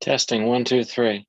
Testing 1, 2, 3.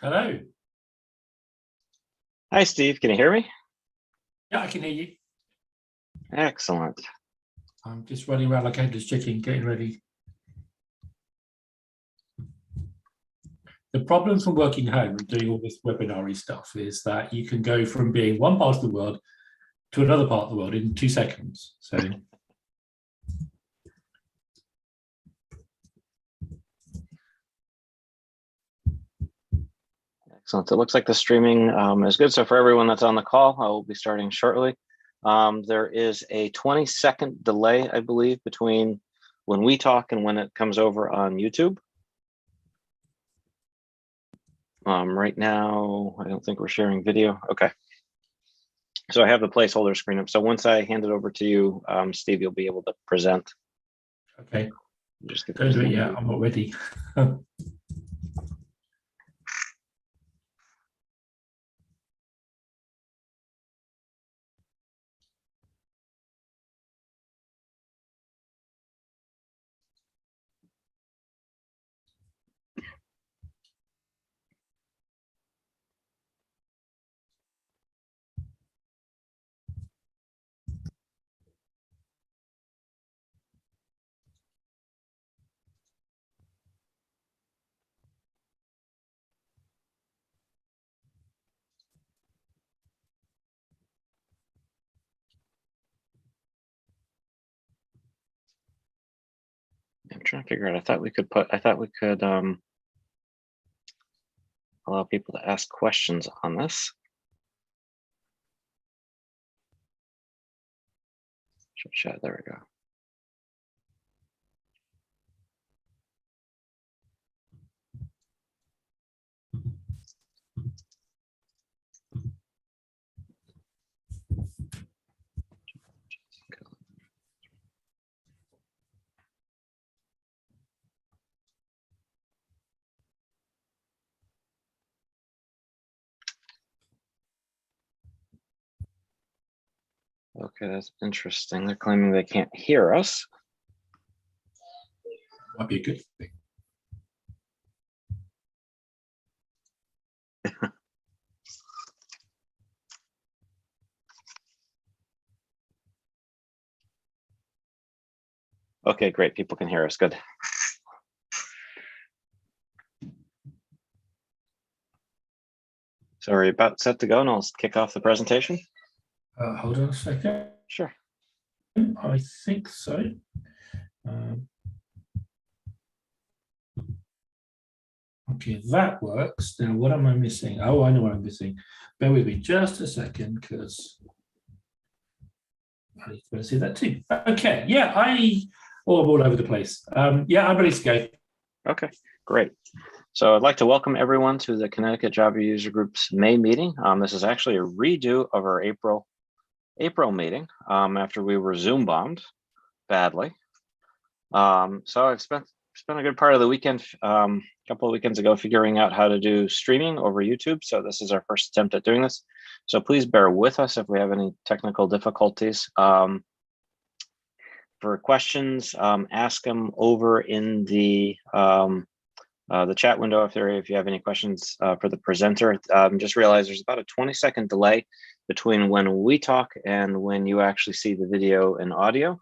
Hello. Hi, Steve. Can you hear me? Yeah, I can hear you. Excellent. I'm just running around like headless chicken, getting ready. The problem from working home and doing all this webinar-y stuff is that you can go from being one part of the world to another part of the world in 2 seconds. So Excellent. It looks like the streaming is good. So for everyone that's on the call, I will be starting shortly. There is a 20-second delay, I believe, between when we talk and when it comes over on YouTube. Right now, I don't think we're sharing video. Okay. So I have the placeholder screen up. So once I hand it over to you, Steve, you'll be able to present. okay, Just don't do it yet. I'm not ready. I'm trying to figure out. I thought we could allow people to ask questions on this. Chat, there we go. Okay, that's interesting. They're claiming they can't hear us. Might be a good thing. Okay, great. People can hear us. Good. So are you about set to go, and I'll kick off the presentation? Hold on a second. Sure. I think so. Okay, that works. Now, what am I missing? Oh, I know what I'm missing. Bear with me just a second, because I need to see that too. Okay, yeah, I'm all over the place. Yeah, I'm ready to go. Okay, great. So I'd like to welcome everyone to the Connecticut Java User Group's May meeting. This is actually a redo of our April meeting after we were Zoom bombed badly. So I've spent a good part of the weekend, a couple of weekends ago, figuring out how to do streaming over YouTube. So this is our first attempt at doing this. So please bear with us if we have any technical difficulties. For questions, ask them over in the chat window if you have any questions for the presenter. Just realize there's about a 20-second delay between when we talk and when you actually see the video and audio.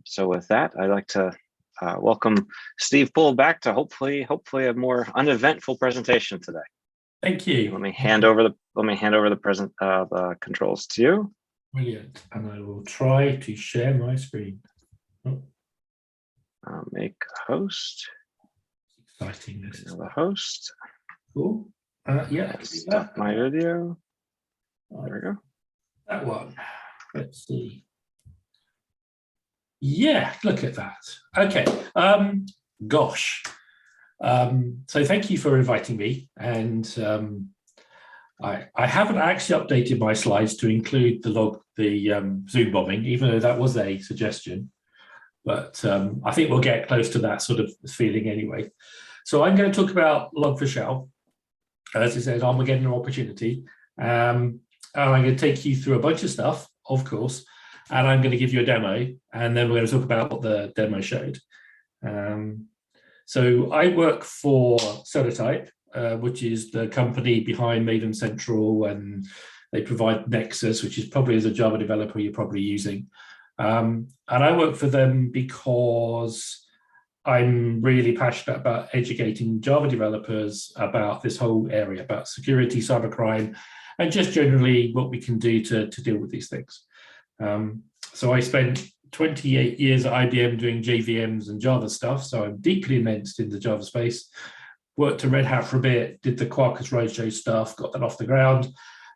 So with that, I'd like to welcome Steve Poole back to hopefully a more uneventful presentation today. Thank you. Let me hand over the controls to you. Brilliant. And I will try to share my screen. Oh. Make host. Exciting. This is the host. Cool. Yeah. Stop my video. There we go. That one. Let's see. Yeah, look at that. Okay. Gosh. So thank you for inviting me, and I haven't actually updated my slides to include the Zoom bombing, even though that was a suggestion. But I think we'll get close to that sort of feeling anyway. So I'm going to talk about Log4Shell, as it says, Armageddon or opportunity. And I'm going to take you through a bunch of stuff, of course, and I'm going to give you a demo, and then we're going to talk about what the demo showed. So I work for Solartype, which is the company behind Maven Central, and they provide Nexus, which is probably, as a Java developer, you're probably using. And I work for them because I'm really passionate about educating Java developers about this whole area, about security, cybercrime, and just generally what we can do to deal with these things. So I spent 28 years at IBM doing JVMs and Java stuff, so I'm deeply immersed in the Java space. Worked at Red Hat for a bit, did the Quarkus Roadshow stuff, got that off the ground,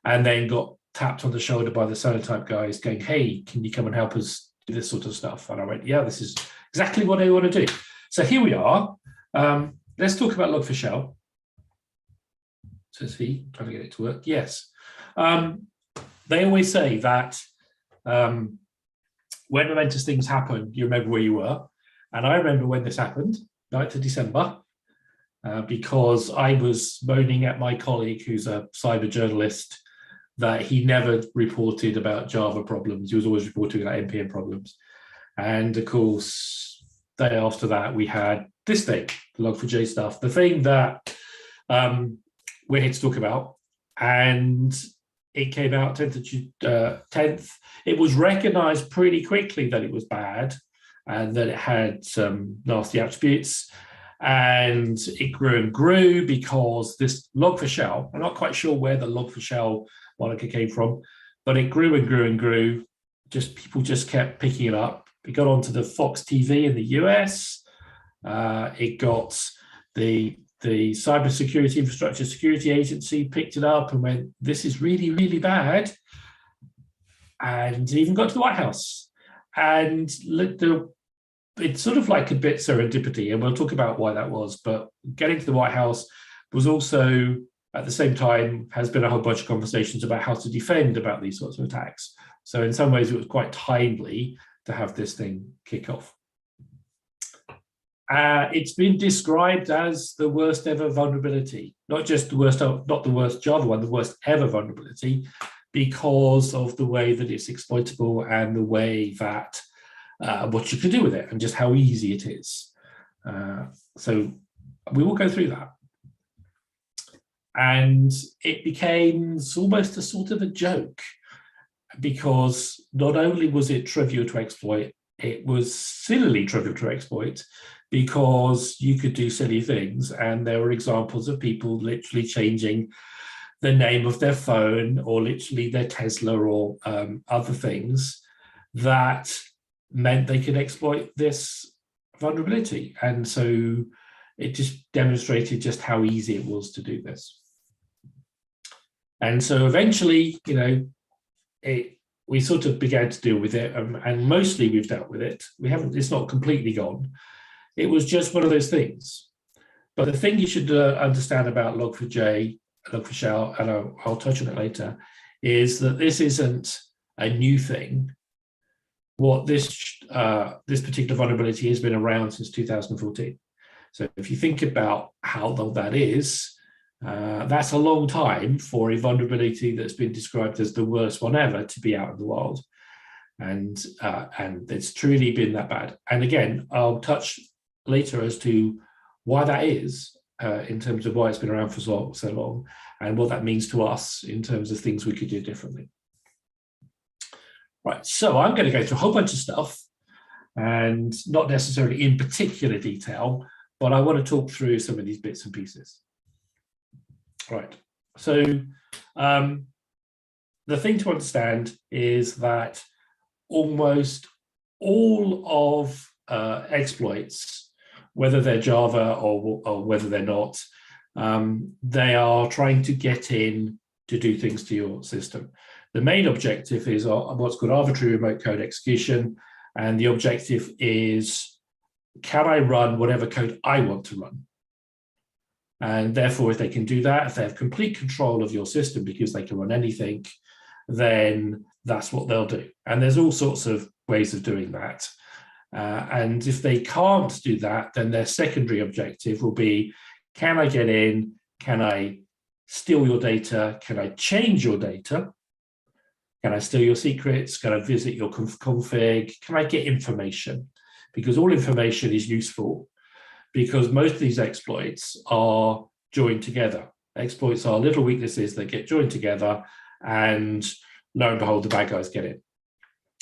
and then got tapped on the shoulder by the Sonatype guys going, hey, can you come and help us do this sort of stuff? And I went, yeah, this is exactly what I want to do. So here we are. Let's talk about Log4Shell. Says he, trying to get it to work. Yes. They always say that when momentous things happen, you remember where you were. And I remember when this happened, 9th of December, because I was moaning at my colleague, who's a cyber journalist, that he never reported about Java problems. He was always reporting about NPM problems. And of course, the day after that, we had this thing, the Log4j stuff, the thing that we're here to talk about. And it came out 10th. It was recognized pretty quickly that it was bad and that it had some nasty attributes. And it grew and grew because this Log4Shell, I'm not quite sure where the Log4Shell moniker came from, but it grew and grew and grew. People just kept picking it up. It got onto the Fox TV in the US. It got the Cybersecurity Infrastructure Security Agency picked it up and went, this is really, really bad. And it even got to the White House. And it's sort of like a bit serendipity, and we'll talk about why that was. But getting to the White House was also, at the same time, has been a whole bunch of conversations about how to defend about these sorts of attacks. So in some ways, it was quite timely to have this thing kick off. It's been described as the worst ever vulnerability, not just the worst, not the worst Java one, the worst ever vulnerability, because of the way that it's exploitable and the way that what you can do with it and just how easy it is. So we will go through that. And it became almost a sort of a joke, because not only was it trivial to exploit, it was sillily trivial to exploit, because you could do silly things. And there were examples of people literally changing the name of their phone or literally their Tesla or other things that meant they could exploit this vulnerability. And so it just demonstrated just how easy it was to do this. And so eventually, you know, we sort of began to deal with it, and mostly we've dealt with it. It's not completely gone. It was just one of those things. But the thing you should understand about Log4Shell, and I'll touch on it later, is that this isn't a new thing. What this particular vulnerability has been around since 2014. So if you think about how long that is, that's a long time for a vulnerability that's been described as the worst one ever to be out in the wild. And it's truly been that bad. And again, I'll touch later as to why that is, in terms of why it's been around for so long, and what that means to us in terms of things we could do differently. Right, so I'm going to go through a whole bunch of stuff, and not necessarily in particular detail, but I want to talk through some of these bits and pieces. Right, so the thing to understand is that almost all of exploits, whether they're Java or whether they're not, they are trying to get in to do things to your system. The main objective is what's called arbitrary remote code execution, and the objective is, can I run whatever code I want to run? And therefore, if they can do that, if they have complete control of your system because they can run anything, then that's what they'll do. And there's all sorts of ways of doing that. And if they can't do that, then their secondary objective will be, can I get in? Can I steal your data? Can I change your data? Can I steal your secrets? Can I visit your config? Can I get information? Because all information is useful, because most of these exploits are joined together. Exploits are little weaknesses that get joined together, and lo and behold, the bad guys get it.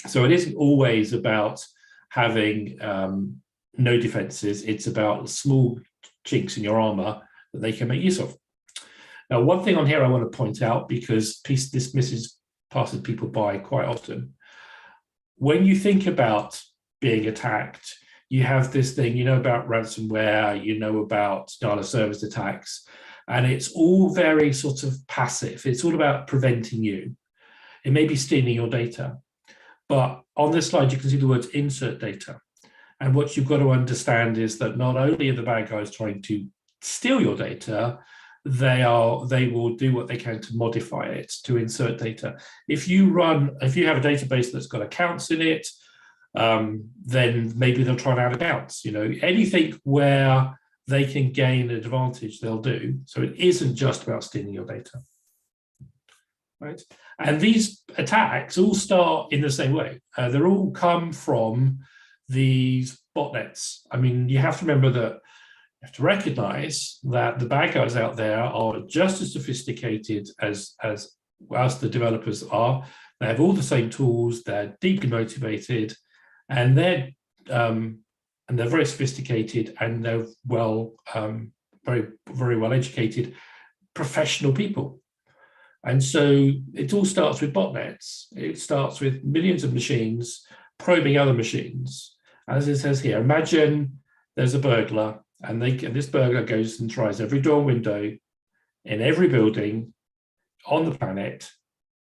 So it isn't always about having no defenses. It's about small chinks in your armor that they can make use of. Now, one thing on here I want to point out, because this passes people by quite often. When you think about being attacked, you have this thing, you know about ransomware, you know about denial of service attacks, and it's all very sort of passive. It's all about preventing you. It may be stealing your data, but on this slide, you can see the words insert data. And what you've got to understand is that not only are the bad guys trying to steal your data, they will do what they can to modify it, to insert data. If you have a database that's got accounts in it, then maybe they'll try and add accounts. You know, anything where they can gain an advantage, they'll do. So it isn't just about stealing your data, right? And these attacks all start in the same way. They all come from these botnets. I mean, you have to remember that you have to recognize that the bad guys out there are just as sophisticated as the developers are. They have all the same tools. They're deeply motivated, and they're very sophisticated, and they're very, very well educated professional people. And so it all starts with botnets. It starts with millions of machines probing other machines. As it says here, imagine there's a burglar, and this burglar goes and tries every door and window in every building on the planet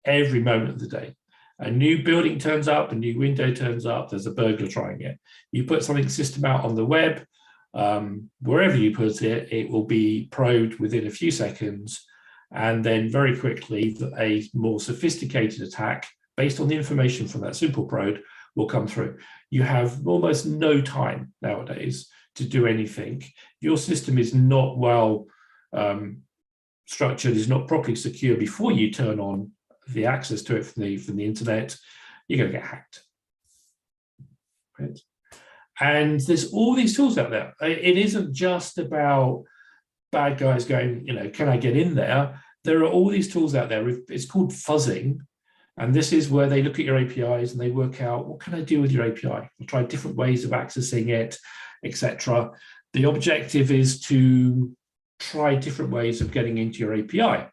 every moment of the day. A new building turns up, a new window turns up, there's a burglar trying it. You put something system out on the web, wherever you put it, it will be probed within a few seconds, and then very quickly a more sophisticated attack based on the information from that simple probe will come through. You have almost no time nowadays to do anything. Your system is not well structured, is not properly secure before you turn on the access to it from the internet. You're going to get hacked. Right? And there's all these tools out there. It isn't just about bad guys going, you know, can I get in there? There are all these tools out there. It's called fuzzing. And this is where they look at your APIs and they work out, what can I do with your API? I'll try different ways of accessing it, etc. The objective is to try different ways of getting into your API.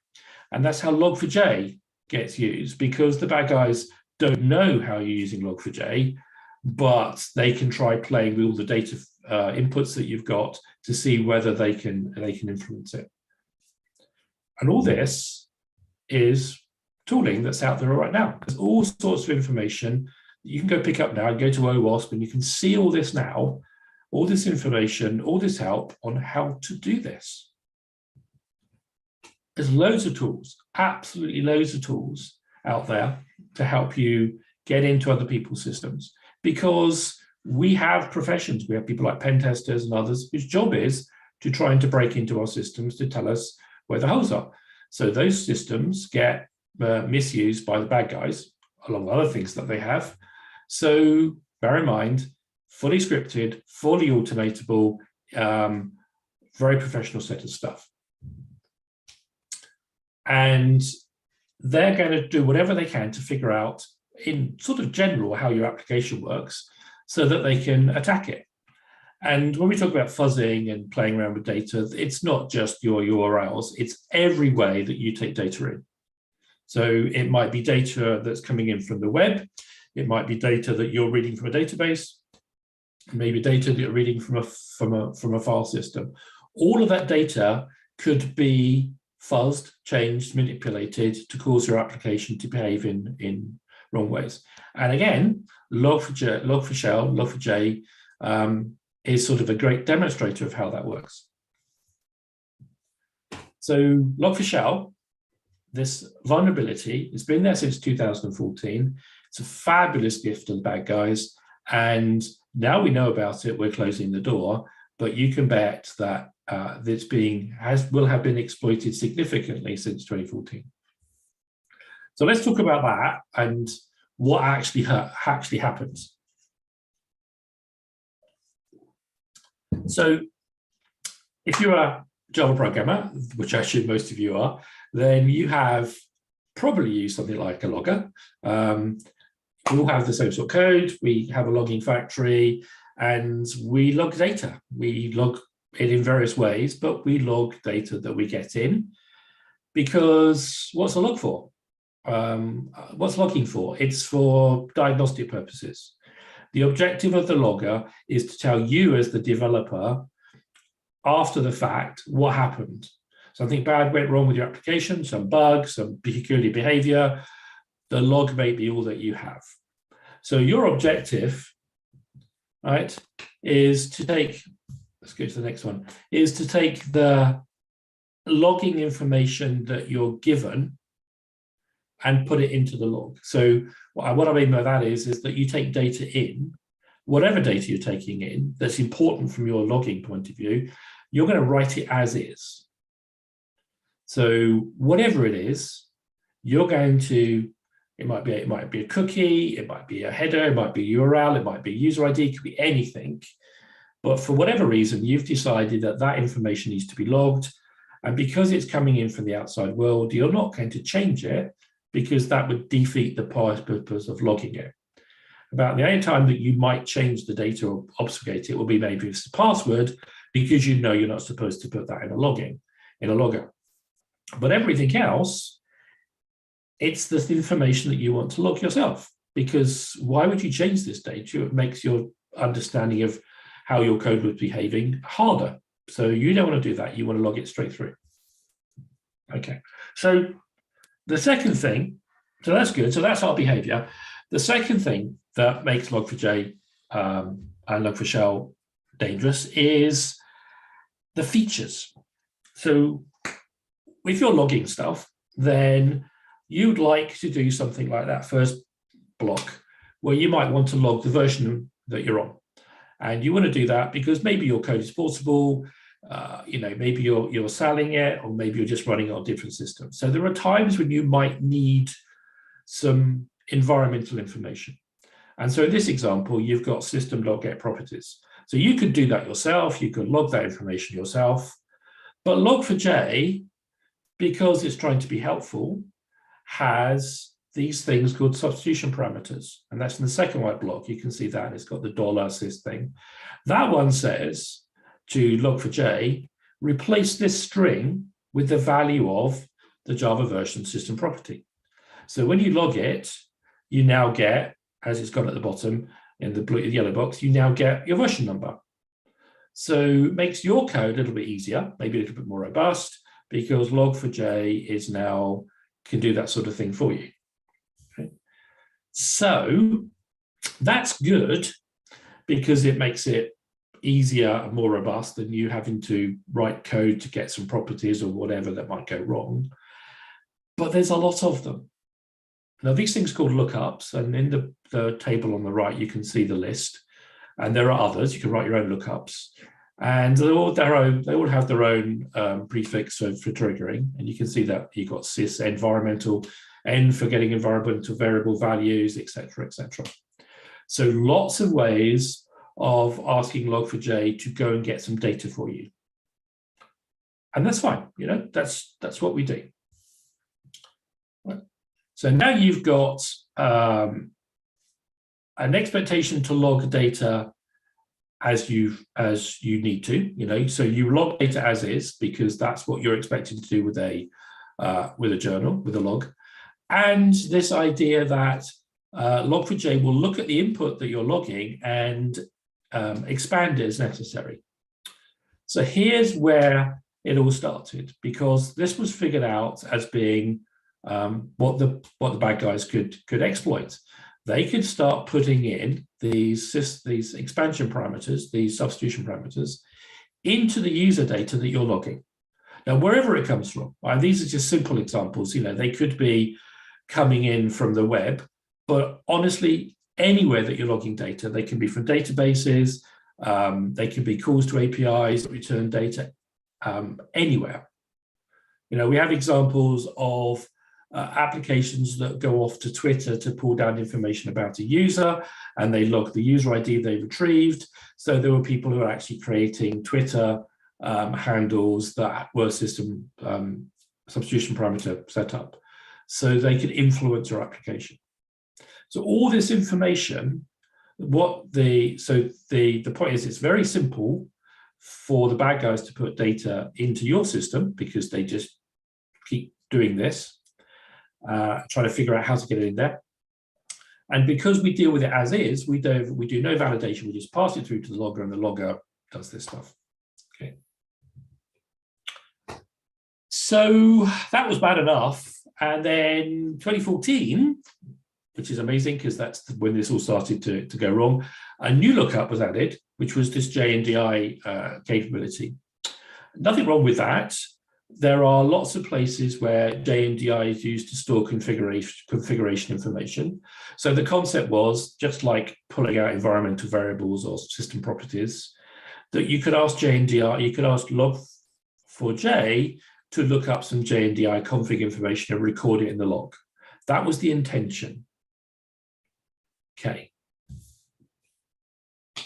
And that's how Log4j gets used, because the bad guys don't know how you're using Log4j, but they can try playing with all the data inputs that you've got to see whether they can influence it. And all this is tooling that's out there right now. There's all sorts of information that you can go pick up now and go to OWASP, and you can see all this now, all this information, all this help on how to do this. There's loads of tools, absolutely loads of tools out there to help you get into other people's systems, because we have professions. We have people like pen testers and others whose job is to try and to break into our systems to tell us where the holes are. So those systems get misused by the bad guys, along with other things that they have. So bear in mind, fully scripted, fully automatable, very professional set of stuff. And they're going to do whatever they can to figure out in sort of general how your application works so that they can attack it. And when we talk about fuzzing and playing around with data, it's not just your URLs, it's every way that you take data in. So it might be data that's coming in from the web, it might be data that you're reading from a database, maybe data that you're reading from a file system. All of that data could be fuzzed, changed, manipulated to cause your application to behave in wrong ways. And again, Log4Shell, Log4j is sort of a great demonstrator of how that works. So Log4Shell, this vulnerability, it's been there since 2014. It's a fabulous gift to the bad guys. And now we know about it, we're closing the door, but you can bet that this will have been exploited significantly since 2014. So let's talk about that and what actually happens. So if you're a Java programmer, which I assume most of you are, then you have probably used something like a logger. We all have the same sort of code. We have a logging factory and we log data. We log it in various ways, but we log data that we get in, because what's a log for? What's logging for? It's for diagnostic purposes. The objective of the logger is to tell you as the developer, after the fact, what happened. Something bad went wrong with your application, some bug, some peculiar behavior. The log may be all that you have. So your objective, right, is to take, let's go to the next one, is to take the logging information that you're given and put it into the log. So what I mean by that is that you take data in, whatever data you're taking in that's important from your logging point of view, you're going to write it as is. So whatever it is, you're going to, it might be a cookie, it might be a header, it might be a URL, it might be a user ID, it could be anything. But for whatever reason, you've decided that that information needs to be logged. And because it's coming in from the outside world, you're not going to change it, because that would defeat the purpose of logging it. About the only time that you might change the data or obfuscate it will be maybe if it's a password, because you know you're not supposed to put that in a logger. But everything else, it's the information that you want to log yourself, because why would you change this data? It makes your understanding of how your code was behaving harder. So you don't want to do that. You want to log it straight through. Okay, so the second thing, so that's good. So that's our behavior. The second thing that makes Log4j and Log4Shell dangerous is the features. So if you're logging stuff, then you'd like to do something like that first block, where you might want to log the version that you're on. And you want to do that because maybe your code is portable, maybe you're selling it, or maybe you're just running it on different systems. So there are times when you might need some environmental information. And so in this example, you've got system log get properties. So you could do that yourself. You could log that information yourself. But Log4j, because it's trying to be helpful, has these things called substitution parameters. And that's in the second white block. You can see that it's got the $sys thing. That one says to Log4j, replace this string with the value of the Java version system property. So when you log it, you now get, as it's got at the bottom in the yellow box, you now get your version number. So it makes your code a little bit easier, maybe a little bit more robust, because Log4j is now can do that sort of thing for you. Okay. So that's good, because it makes it easier and more robust than you having to write code to get some properties or whatever that might go wrong. But there's a lot of them. Now, these things are called lookups, and in the table on the right, you can see the list. And there are others. You can write your own lookups. And they all have their own prefix for triggering. And you can see that you've got sys environmental, N for getting environmental variable values, et cetera, et cetera. So lots of ways of asking Log4j to go and get some data for you. And that's fine. That's what we do. Right. So now you've got an expectation to log data as you need to, so you log data as is, because that's what you're expected to do with a journal, with a log. And this idea that Log4j will look at the input that you're logging and expand it as necessary. So here's where it all started, because this was figured out as being what the bad guys could exploit. They could start putting in these expansion parameters, these substitution parameters, into the user data that you're logging. Now, wherever it comes from, and these are just simple examples, they could be coming in from the web, but honestly, anywhere that you're logging data, they can be from databases, they can be calls to APIs that return data, anywhere. We have examples of applications that go off to Twitter to pull down information about a user, and they log the user ID they retrieved. So there were people who are actually creating Twitter handles that were system substitution parameter setup, so they could influence your application. So all this information, the point is, it's very simple for the bad guys to put data into your system, because they just keep doing this, trying to figure out how to get it in there. And because we deal with it as is, we do no validation. We just pass it through to the logger, and the logger does this stuff. Okay. So that was bad enough. And then 2014, which is amazing because that's when this all started to go wrong, a new lookup was added, which was this JNDI capability. Nothing wrong with that. There are lots of places where JNDI is used to store configuration information. So the concept was, just like pulling out environmental variables or system properties, that you could ask JNDI, you could ask Log4J to look up some JNDI config information and record it in the log. That was the intention. Okay.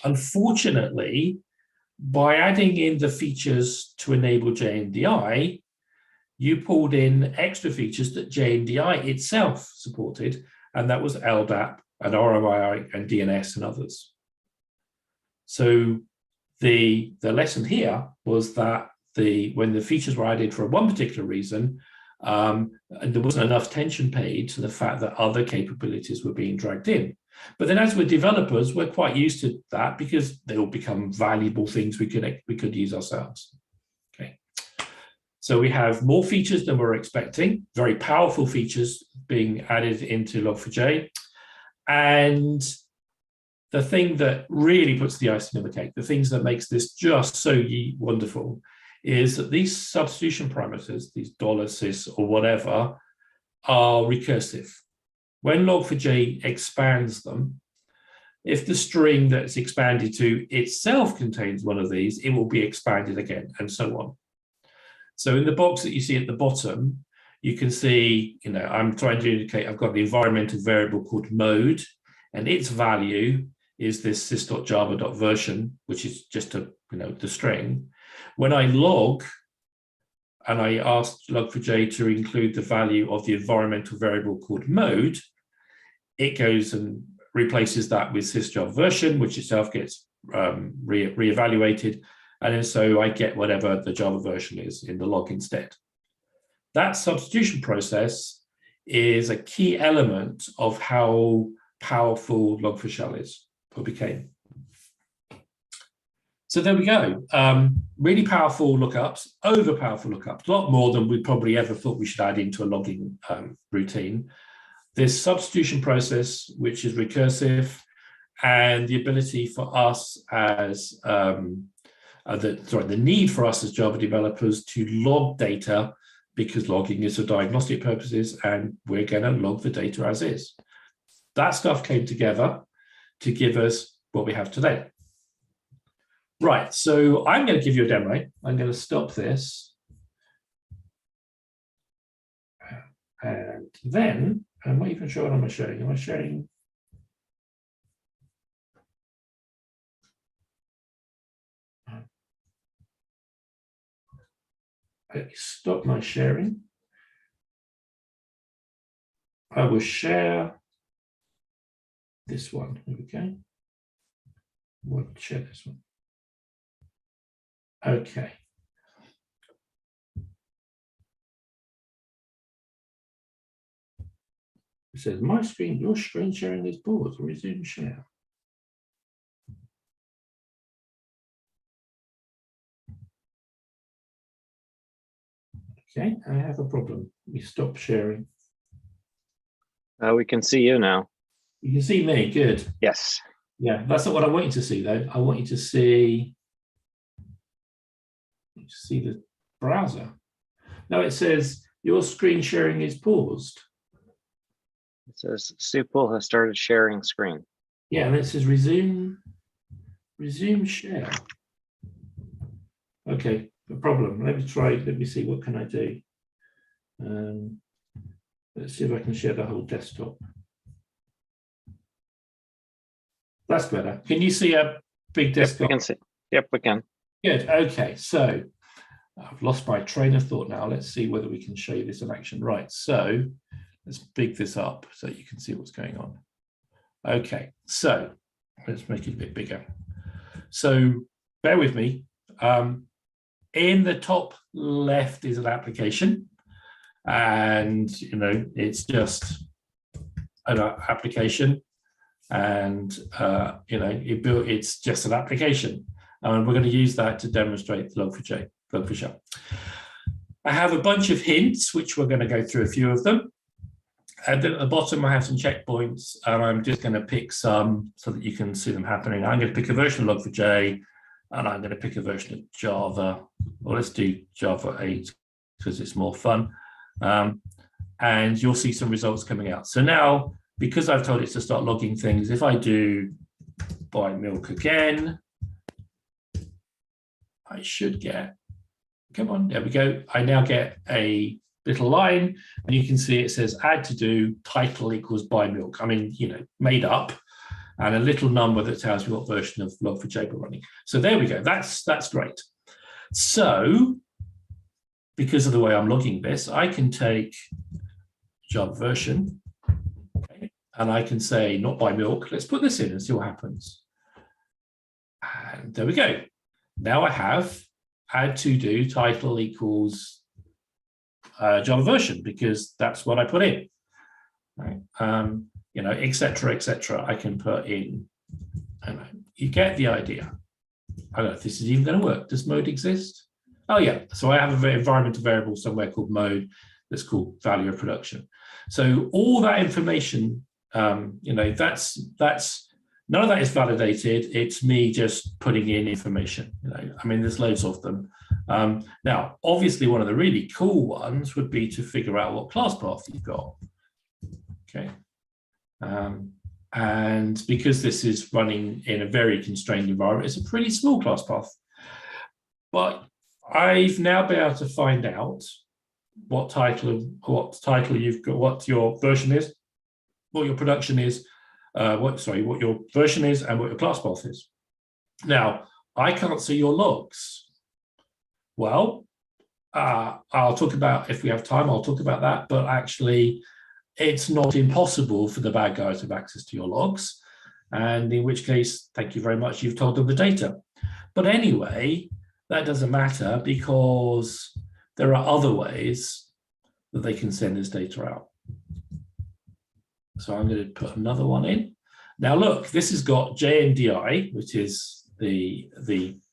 Unfortunately, by adding in the features to enable JNDI, you pulled in extra features that JNDI itself supported, and that was LDAP and RMI and DNS and others. So the lesson here was that when the features were added for one particular reason, and there wasn't enough attention paid to the fact that other capabilities were being dragged in. But then as we're developers, we're quite used to that, because they all become valuable things we could use ourselves. Okay. So we have more features than we're expecting, very powerful features being added into Log4j. And the thing that really puts the icing on the cake, the things that makes this just so wonderful, is that these substitution parameters, these $sys or whatever, are recursive. When Log4j expands them, if the string that's expanded to itself contains one of these, it will be expanded again, and so on. So in the box that you see at the bottom, you can see, I'm trying to indicate I've got the environmental variable called mode, and its value is this sys.java.version, which is just the string. When I log, and I asked Log4j to include the value of the environmental variable called mode, it goes and replaces that with sys.java.version, which itself gets reevaluated. And then so I get whatever the Java version is in the log instead. That substitution process is a key element of how powerful Log4Shell is, or became. So there we go. Really powerful lookups, over powerful lookups, a lot more than we probably ever thought we should add into a logging routine. This substitution process, which is recursive, and the ability for us as the need for us as Java developers to log data, because logging is for diagnostic purposes, and we're going to log the data as is. That stuff came together to give us what we have today. Right, so I'm going to give you a demo. I'm going to stop this. And then, I'm not even sure what am I showing. Am I showing? I stop my sharing. I will share this one. Here we go. We'll share this one. Okay. It says, my screen, your screen sharing is paused. Resume share. Okay, I have a problem. We stop sharing. We can see you now. You can see me, good. Yes. Yeah, that's not what I want you to see though. I want you to see the browser. No, it says your screen sharing is paused. It says Supal has started sharing screen. Yeah, and it says resume share. Okay, no problem. Let me see, what can I do? Let's see if I can share the whole desktop. That's better. Can you see a big desktop? Yep, we can see. Yep, we can. Good. Okay, so I've lost my train of thought now. Let's see whether we can show you this in action. Right, so let's big this up so you can see what's going on. Okay, so let's make it a bit bigger. So bear with me. In the top left is an application, and it's just an application, and it's just an application, and we're going to use that to demonstrate Log4Shell. I have a bunch of hints, which we're going to go through a few of them. And then at the bottom, I have some checkpoints, and I'm just going to pick some so that you can see them happening. I'm going to pick a version of Log4j, and I'm going to pick a version of Java. Well, let's do Java 8 because it's more fun. And you'll see some results coming out. So now, because I've told it to start logging things, if I do buy milk again, I should get, come on, there we go. I now get a little line, and you can see it says add to do, title equals buy milk. I mean, made up, and a little number that tells me what version of Log4j we're running. So there we go. That's great. So because of the way I'm logging this, I can take Java version, okay, and I can say not buy milk. Let's put this in and see what happens. And there we go. Now I have add to do title equals Java version, because that's what I put in, right? Et cetera, I can put in, and you get the idea. I don't know if this is even going to work. Does mode exist? Oh yeah, so I have an environmental variable somewhere called mode that's called value of production. So all that information, that's none of that is validated. It's me just putting in information. I mean, there's loads of them. Now, obviously, one of the really cool ones would be to figure out what class path you've got. Okay. And because this is running in a very constrained environment, it's a pretty small class path. But I've now been able to find out what title you've got, what your version is, what your production is, what your version is, and what your class path is. Now, I can't see your logs. Well, I'll talk about, if we have time, I'll talk about that, but actually it's not impossible for the bad guys to have access to your logs, and in which case, thank you very much, you've told them the data. But anyway, that doesn't matter, because there are other ways that they can send this data out. So I'm going to put another one in. Now look, this has got JNDI, which is the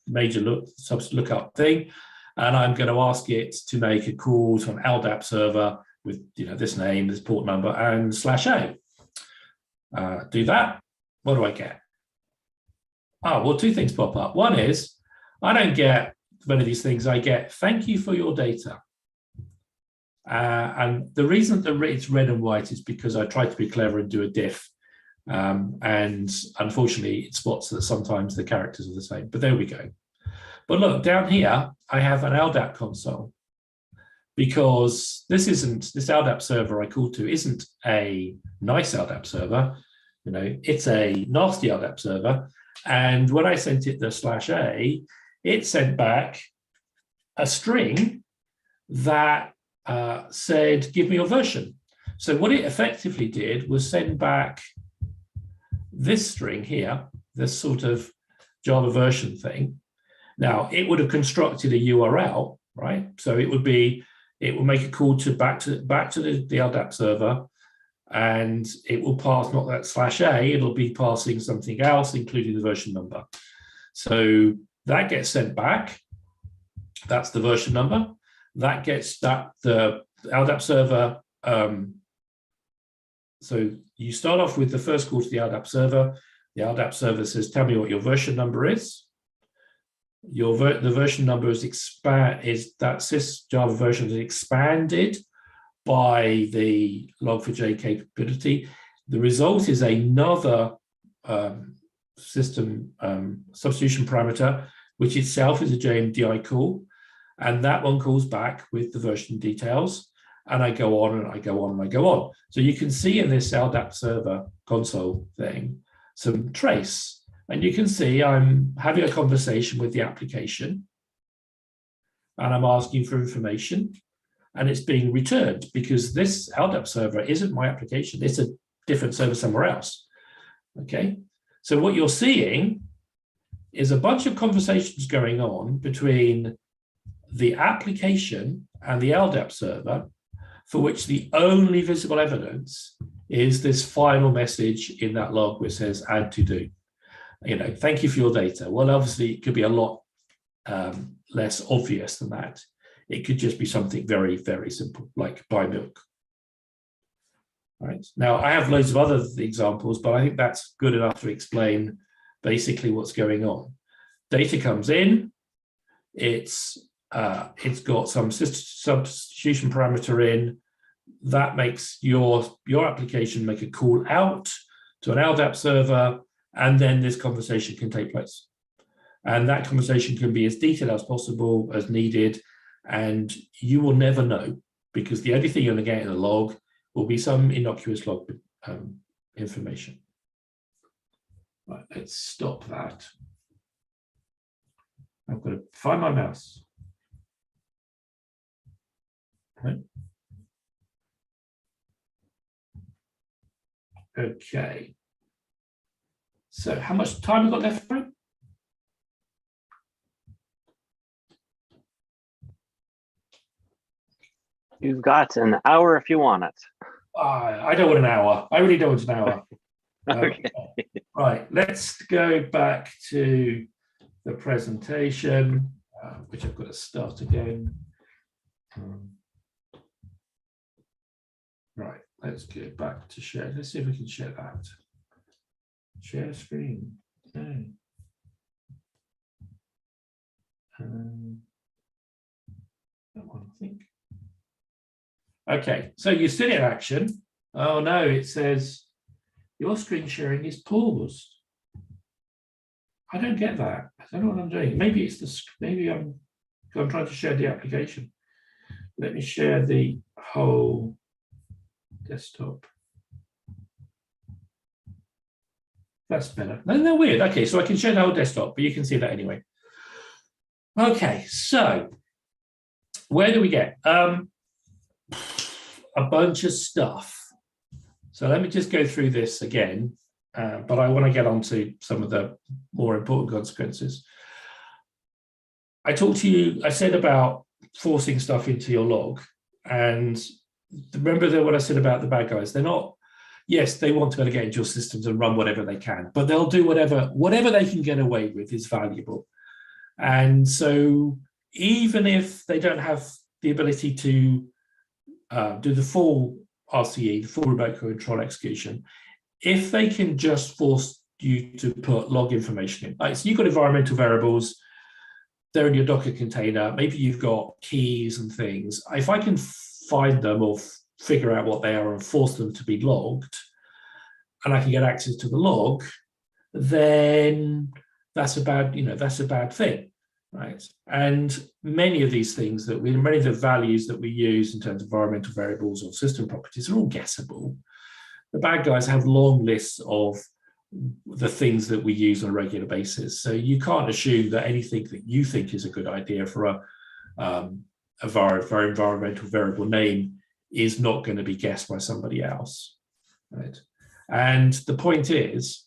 major lookup thing, and I'm going to ask it to make a call to an LDAP server with this name, this port number, and /a. Do that. What do I get? Oh, well, two things pop up. One is I don't get one of these things. I get thank you for your data. And the reason that it's red and white is because I tried to be clever and do a diff. And unfortunately, it spots that sometimes the characters are the same. But there we go. But look, down here, I have an LDAP console, because this LDAP server I called to isn't a nice LDAP server. It's a nasty LDAP server. And when I sent it the /a, it sent back a string that said, give me your version. So what it effectively did was send back this string here, this sort of Java version thing. Now, it would have constructed a URL, right? So it will make a call back to the LDAP server, and it will pass not that /a, it'll be passing something else, including the version number. So that gets sent back. That's the version number. That gets the LDAP server. So you start off with the first call to the LDAP server. The LDAP server says, tell me what your version number is. The version number is that sys Java version is expanded by the Log4j capability. The result is another system substitution parameter, which itself is a JMDI call, and that one calls back with the version details. And I go on and I go on and I go on. So you can see in this LDAP server console thing some trace. And you can see I'm having a conversation with the application, and I'm asking for information, and it's being returned because this LDAP server isn't my application. It's a different server somewhere else. Okay, so what you're seeing is a bunch of conversations going on between the application and the LDAP server, for which the only visible evidence is this final message in that log which says add to do. Thank you for your data. Well, obviously it could be a lot less obvious than that. It could just be something very, very simple, like buy milk. Right. Now, I have loads of other examples, but I think that's good enough to explain basically what's going on. Data comes in, it's got some substitution parameter in that makes your application make a call out to an LDAP server, and then this conversation can take place. And that conversation can be as detailed as possible, as needed, and you will never know, because the only thing you're going to get in a log will be some innocuous log information. Right, let's stop that. I've got to find my mouse. Right. Okay. So how much time have we got left for it? You've got an hour if you want it. I don't want an hour. I really don't want an hour. Okay. Right, let's go back to the presentation, which I've got to start again. Right, let's go back to share. Let's see if we can share that. Share screen. Okay. That one, I think. Okay, so you're still in action. Oh no, it says your screen sharing is paused. I don't get that. I don't know what I'm doing. Maybe it's the, maybe I'm trying to share the application. Let me share the whole desktop. That's better. No, they're weird. Okay, so I can share the whole desktop, but you can see that anyway. Okay, so where do we get? A bunch of stuff. So let me just go through this again, but I want to get on to some of the more important consequences. I talked to you, I said about forcing stuff into your log, and remember that what I said about the bad guys, they're not, yes, they want to be able to get into your systems and run whatever they can, but they'll do whatever they can get away with is valuable. And so even if they don't have the ability to do the full RCE, the full remote control execution, if they can just force you to put log information in, like, so you've got environmental variables, they're in your Docker container, maybe you've got keys and things. If I can find them or figure out what they are and force them to be logged, and I can get access to the log, then that's a bad thing, right? And many of these things many of the values that we use in terms of environmental variables or system properties are all guessable. The bad guys have long lists of the things that we use on a regular basis. So you can't assume that anything that you think is a good idea for a environmental variable name is not going to be guessed by somebody else, right? And the point is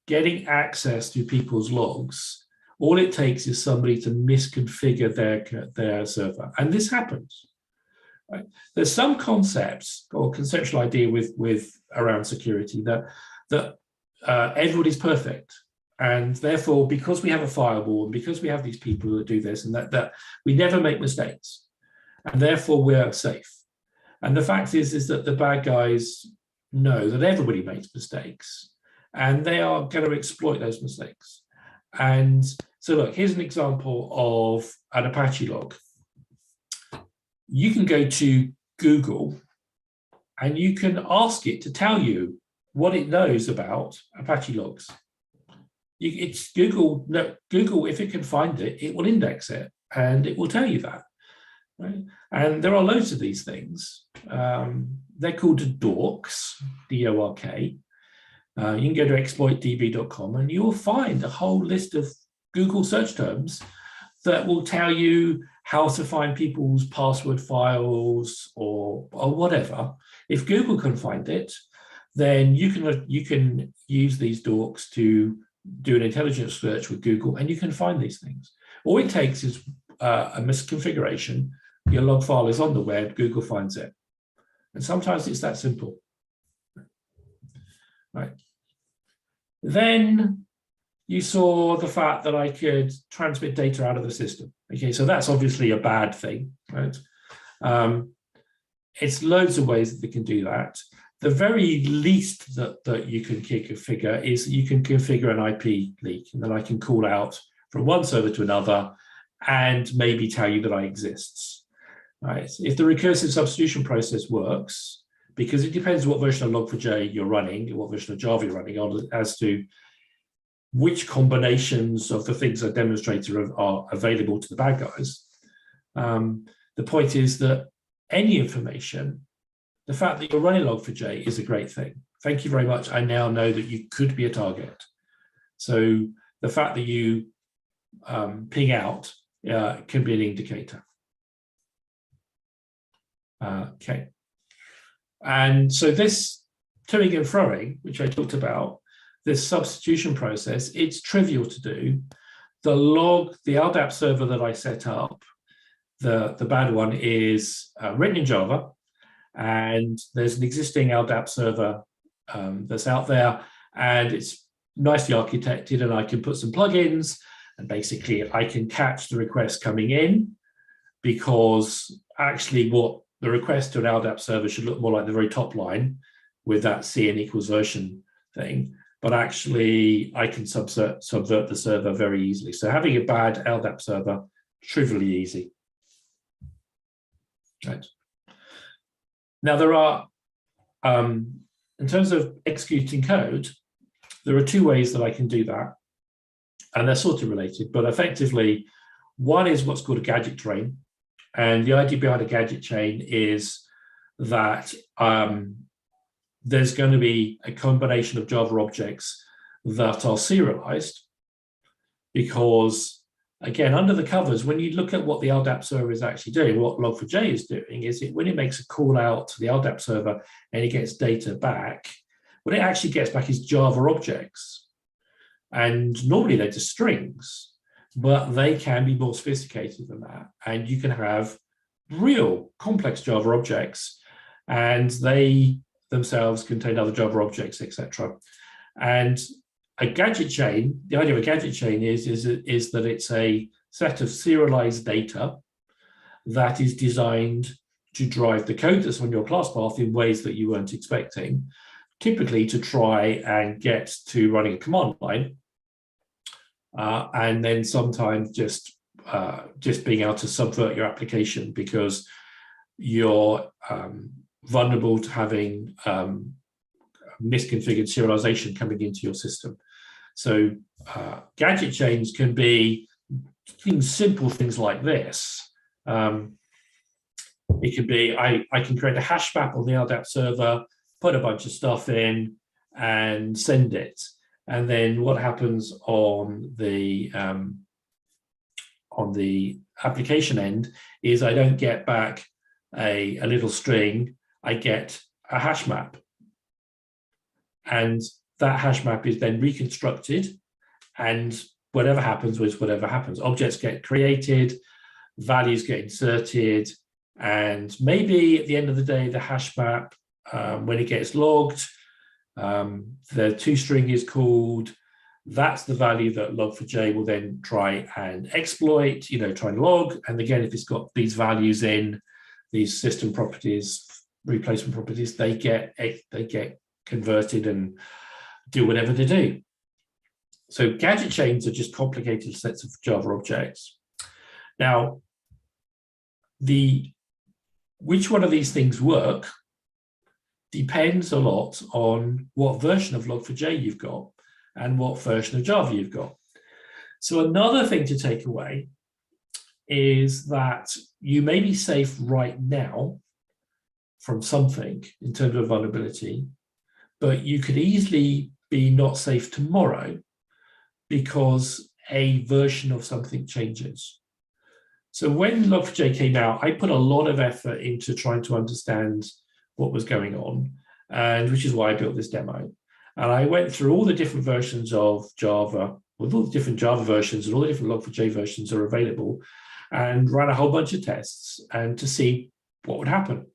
getting access to people's logs. All it takes is somebody to misconfigure their server, and this happens. Right? There's some concepts or conceptual idea with around security that everybody's perfect, and therefore, because we have a firewall and because we have these people that do this and that we never make mistakes, and therefore we're safe. And the fact is that the bad guys know that everybody makes mistakes, and they are going to exploit those mistakes. And so, look, here's an example of an Apache log. You can go to Google and you can ask it to tell you what it knows about Apache logs. It's Google. No, Google, if it can find it, it will index it and it will tell you that. Right? And there are loads of these things. They're called dorks, D-O-R-K. You can go to exploitdb.com and you'll find a whole list of Google search terms that will tell you how to find people's password files or whatever. If Google can find it, then you can use these dorks to do an intelligent search with Google, and you can find these things. All it takes is a misconfiguration. Your log file is on the web, Google finds it. And sometimes it's that simple. Right. Then you saw the fact that I could transmit data out of the system. Okay, so that's obviously a bad thing, right? It's loads of ways that they can do that. The very least that you can configure is you can configure an IP leak, and then I can call out from one server to another and maybe tell you that I exist. Right? If the recursive substitution process works, because it depends what version of Log4j you're running, what version of Java you're running on, as to which combinations of the things I demonstrated are available to the bad guys. The point is that any information, the fact that you're running Log4j is a great thing. Thank you very much. I now know that you could be a target. So the fact that you ping out can be an indicator. Okay. And so this toing and froing, which I talked about, this substitution process, it's trivial to do. The LDAP server that I set up, the bad one, is written in Java, and there's an existing LDAP server that's out there, and it's nicely architected, and I can put some plugins, and basically I can catch the requests coming in, because actually what the request to an LDAP server should look more like the very top line with that cn equals version thing. But actually, I can subvert the server very easily. So having a bad LDAP server, trivially easy. Right. Now there are, in terms of executing code, there are two ways that I can do that, and they're sort of related. But effectively, one is what's called a gadget train, and the idea behind a gadget chain is that there's going to be a combination of Java objects that are serialized, because, again, under the covers, when you look at what the LDAP server is actually doing, what Log4j is doing is when it makes a call out to the LDAP server and it gets data back, what it actually gets back is Java objects. And normally they're just strings, but they can be more sophisticated than that. And you can have real complex Java objects, and they themselves contain other Java objects, etc. And a gadget chain, the idea of a gadget chain is that it's a set of serialized data that is designed to drive the code that's on your class path in ways that you weren't expecting, typically to try and get to running a command line, and then sometimes just being able to subvert your application because you're vulnerable to having misconfigured serialization coming into your system. So gadget chains can be simple things like this. It could be, I can create a hash map on the LDAP server, put a bunch of stuff in, and send it. And then what happens on the application end is I don't get back a little string, I get a hash map. And that hash map is then reconstructed, and whatever happens was whatever happens. Objects get created, values get inserted, and maybe at the end of the day, the hash map, when it gets logged, the toString is called. That's the value that Log4j will then try and exploit, try and log. And again, if it's got these values in, these system properties, replacement properties, they get converted and do whatever they do. So gadget chains are just complicated sets of Java objects. Now, which one of these things work depends a lot on what version of Log4j you've got and what version of Java you've got. So another thing to take away is that you may be safe right now from something in terms of vulnerability, but you could easily be not safe tomorrow because a version of something changes. So when Log4j came out, I put a lot of effort into trying to understand what was going on, and which is why I built this demo. And I went through all the different versions of Java, with all the different Java versions and all the different Log4j versions are available, and ran a whole bunch of tests and to see what would happen.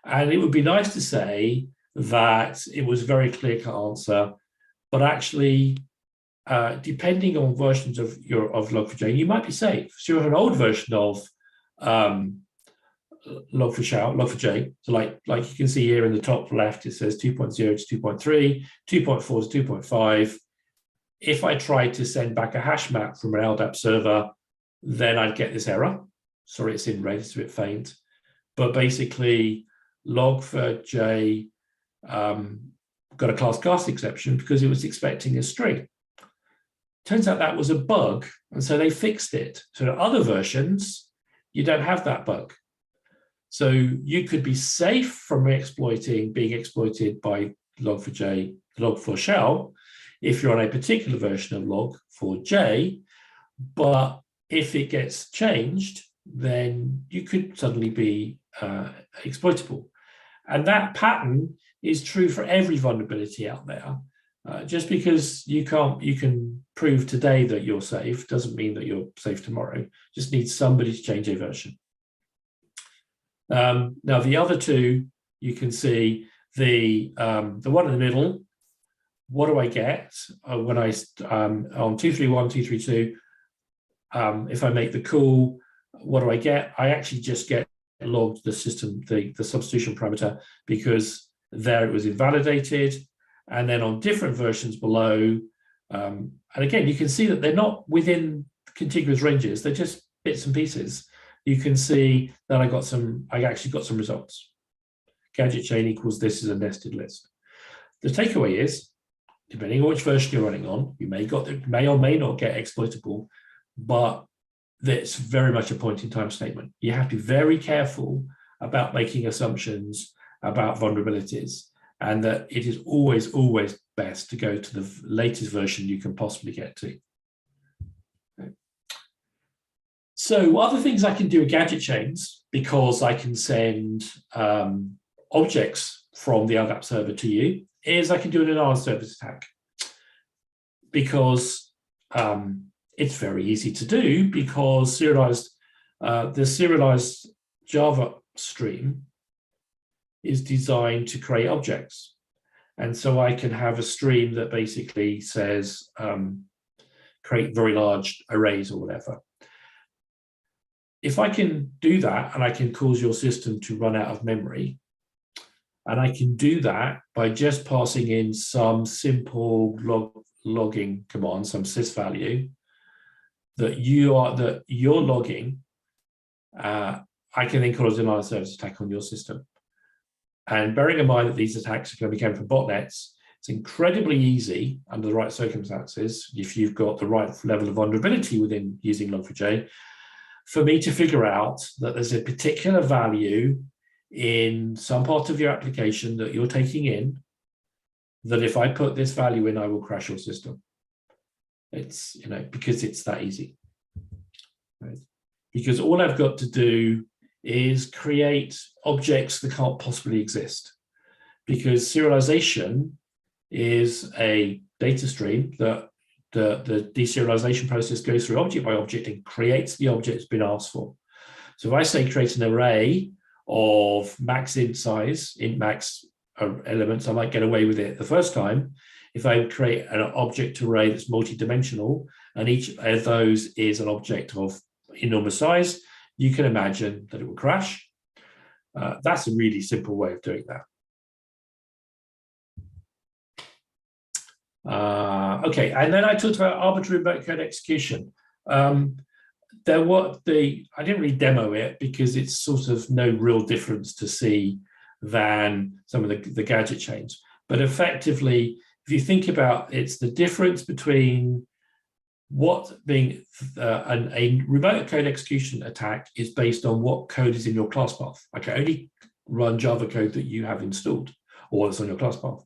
And it would be nice to say that it was a very clear-cut answer, but actually, depending on versions of Log4j, you might be safe. So you have an old version of Log4J. So like you can see here in the top left, it says 2.0 to 2.3, 2.4 to 2.5. If I tried to send back a hash map from an LDAP server, then I'd get this error. Sorry, it's in red, it's a bit faint. But basically, Log4j got a class cast exception because it was expecting a string. Turns out that was a bug, and so they fixed it. So in other versions, you don't have that bug. So you could be safe from being exploited by Log4Shell if you're on a particular version of Log4j, but if it gets changed, then you could suddenly be exploitable. And that pattern is true for every vulnerability out there. Just because you can prove today that you're safe doesn't mean that you're safe tomorrow. Just needs somebody to change a version. Now the other two, you can see the one in the middle. What do I get when I on 231, 232? If I make the call, what do I get? I actually just get logged the system, the substitution parameter, because there it was invalidated. And then on different versions below, and again, you can see that they're not within contiguous ranges, they're just bits and pieces. You can see that I actually got some results. Gadget chain equals this is a nested list. The takeaway is, depending on which version you're running on, you may or may not get exploitable, but that's very much a point in time statement. You have to be very careful about making assumptions about vulnerabilities, and that it is always, always best to go to the latest version you can possibly get to. Okay. So other things I can do with gadget chains, because I can send objects from the LDAP server to you, is I can do an denial of service attack. Because it's very easy to do, because the serialized Java stream is designed to create objects. And so I can have a stream that basically says, create very large arrays or whatever. If I can do that, and I can cause your system to run out of memory, and I can do that by just passing in some simple logging command, some sys value that you're logging, I can then call a denial of service attack on your system. And bearing in mind that these attacks are going to be coming from botnets, it's incredibly easy under the right circumstances, if you've got the right level of vulnerability within using Log4j, for me to figure out that there's a particular value in some part of your application that you're taking in, that if I put this value in, I will crash your system. It's, because it's that easy. Right? Because all I've got to do is create objects that can't possibly exist. Because serialization is a data stream that the deserialization process goes through object by object and creates the object that's been asked for. So if I say create an array of max int size, int max elements, I might get away with it the first time. If I create an object array that's multi-dimensional, and each of those is an object of enormous size, you can imagine that it will crash. That's a really simple way of doing that. Okay, and then I talked about arbitrary remote code execution. I didn't really demo it because it's sort of no real difference to see than some of the gadget chains. But effectively, if you think about it's the difference between what being a remote code execution attack is based on what code is in your class path. I can only run Java code that you have installed or that's on your class path.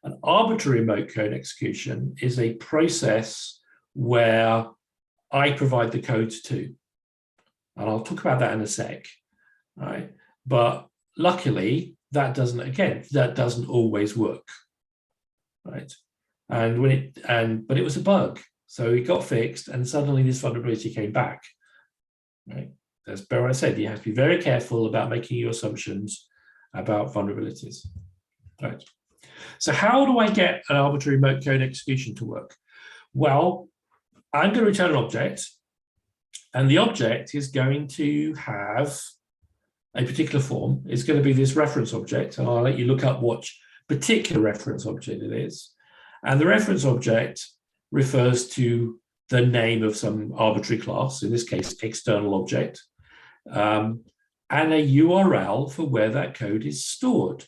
An arbitrary remote code execution is a process where I provide the code to. And I'll talk about that in a sec, right? But luckily, that doesn't always work, right? But it was a bug, so it got fixed, and suddenly this vulnerability came back, right? As Bear said, you have to be very careful about making your assumptions about vulnerabilities, right? So how do I get an arbitrary remote code execution to work? Well, I'm going to return an object, and the object is going to have a particular form. It's going to be this reference object, and I'll let you look up what particular reference object it is. And the reference object refers to the name of some arbitrary class, in this case, external object, and a URL for where that code is stored.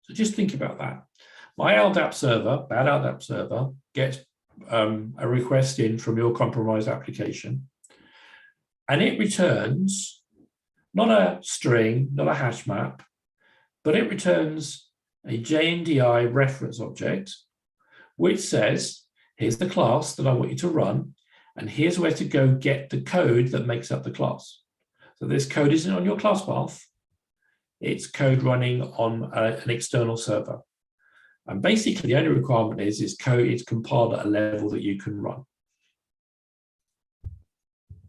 So just think about that. My LDAP server, bad LDAP server, gets a request in from your compromised application, and it returns not a string, not a hash map, but it returns a JNDI reference object, which says, here's the class that I want you to run, and here's where to go get the code that makes up the class. So this code isn't on your class path, it's code running on an external server. And basically the only requirement is code is compiled at a level that you can run,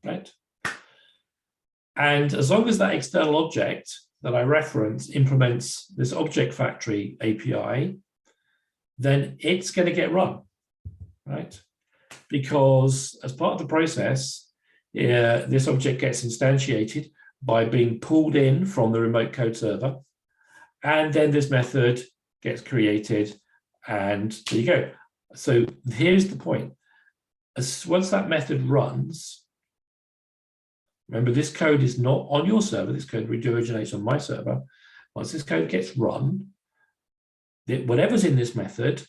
right? And as long as that external object that I reference implements this object factory API, then it's going to get run, right? Because as part of the process, this object gets instantiated by being pulled in from the remote code server, and then this method gets created, and there you go. So here's the point. Once that method runs, remember, this code is not on your server. This code originates on my server. Once this code gets run, whatever's in this method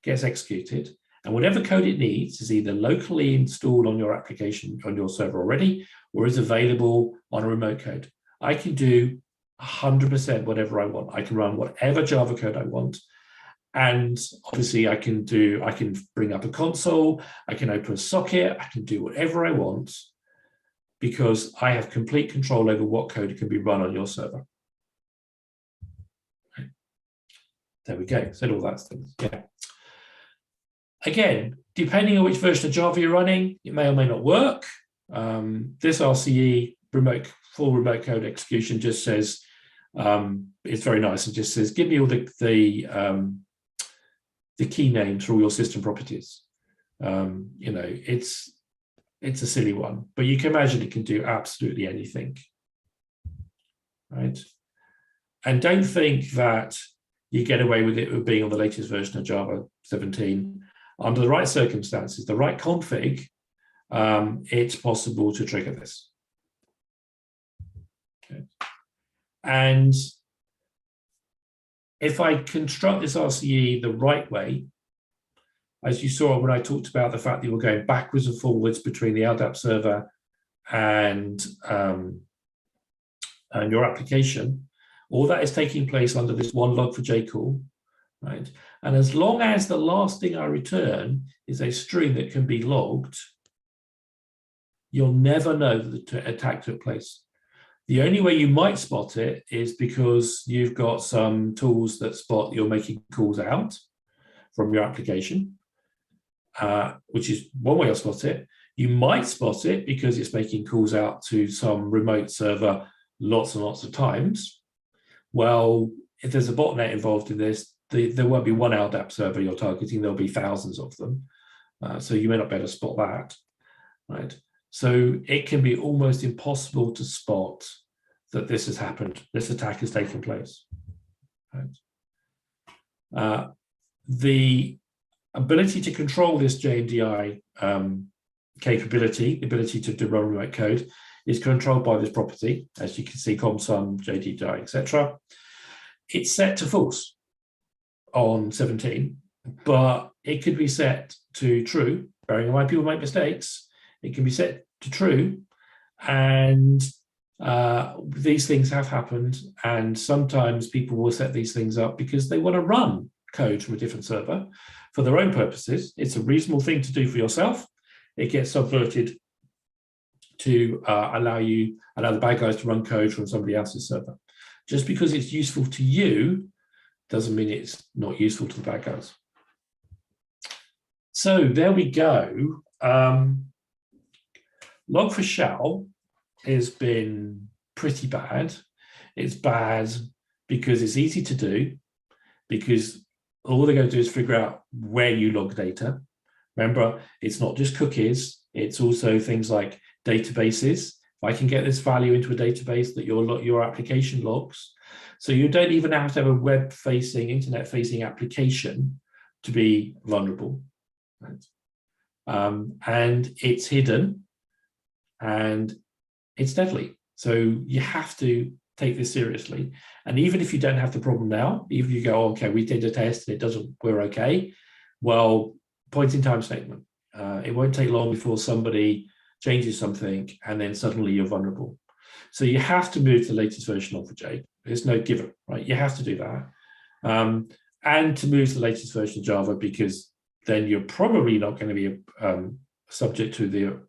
gets executed, and whatever code it needs is either locally installed on your application, on your server already, or is available on a remote code. I can do 100% whatever I want. I can run whatever Java code I want. And obviously I can bring up a console, I can open a socket, I can do whatever I want, because I have complete control over what code can be run on your server. Okay. There we go, said all that stuff, yeah. Again, depending on which version of Java you're running, it may or may not work. This RCE full remote code execution just says, it's very nice, and just says, give me all the key names for all your system properties. You know, it's a silly one, but you can imagine it can do absolutely anything, right? And don't think that you get away with it being on the latest version of Java 17. Under the right circumstances, the right config, it's possible to trigger this. Okay. And if I construct this RCE the right way, as you saw when I talked about the fact that we're going backwards and forwards between the LDAP server and your application, all that is taking place under this one log4j call, right? And as long as the last thing I return is a string that can be logged, you'll never know that the attack took place. The only way you might spot it is because you've got some tools that spot you're making calls out from your application, which is one way I'll spot it. You might spot it because it's making calls out to some remote server lots and lots of times. Well, if there's a botnet involved in this, there won't be one LDAP server you're targeting, there'll be thousands of them. So you may not be able to spot that, right? So it can be almost impossible to spot that this has happened, this attack has taken place. Right? The ability to control this JNDI capability, the ability to run remote code, is controlled by this property, as you can see, ComSum, JNDI, etc. It's set to false on 17, but it could be set to true. Bearing in mind people make mistakes, it can be set to true, and these things have happened, and sometimes people will set these things up because they want to run code from a different server for their own purposes. It's a reasonable thing to do for yourself. It gets subverted to allow the bad guys to run code from somebody else's server. Just because it's useful to you doesn't mean it's not useful to the bad guys. So there we go. Log4Shell has been pretty bad. It's bad because it's easy to do, because all they're going to do is figure out where you log data. Remember, it's not just cookies, it's also things like databases. If I can get this value into a database that your application logs, so you don't even have to have a web-facing, internet-facing application to be vulnerable. Right? And it's hidden, and it's deadly. So you have to take this seriously. And even if you don't have the problem now, even if you go, okay, we did a test and it doesn't, we're okay. Well, point in time statement. It won't take long before somebody changes something and then suddenly you're vulnerable. So you have to move to the latest version of Log4j. There's no given, right? You have to do that. And to move to the latest version of Java, because then you're probably not going to be subject to the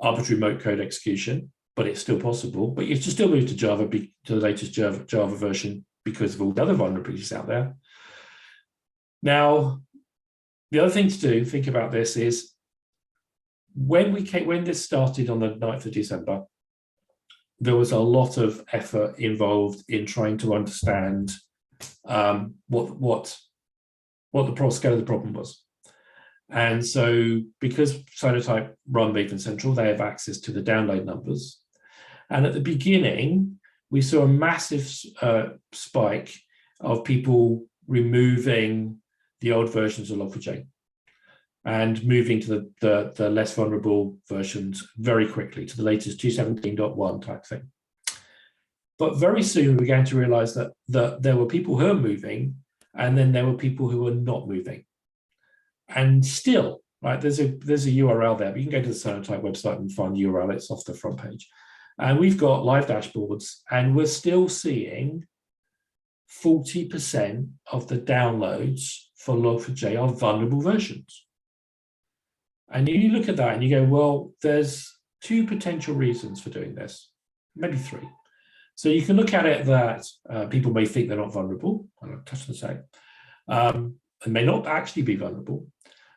arbitrary remote code execution, but it's still possible. But you have to still move to Java, to the latest Java version, because of all the other vulnerabilities out there. Now, the other thing to do, think about this, is when this started on the 9th of December, there was a lot of effort involved in trying to understand what the scale of the problem was. And so because Cyanotype run Maven Central, they have access to the download numbers. And at the beginning, we saw a massive spike of people removing the old versions of Log4j and moving to the less vulnerable versions very quickly, to the latest 217.1 type thing. But very soon we began to realize that there were people who were moving, and then there were people who were not moving. And still, right, there's a URL there, but you can go to the Cyanotype website and find the URL. It's off the front page. And we've got live dashboards, and we're still seeing 40% of the downloads for Log4j are vulnerable versions. And you look at that and you go, well, there's two potential reasons for doing this, maybe three. So you can look at it that people may think they're not vulnerable, and I'll touch on the same. They may not actually be vulnerable.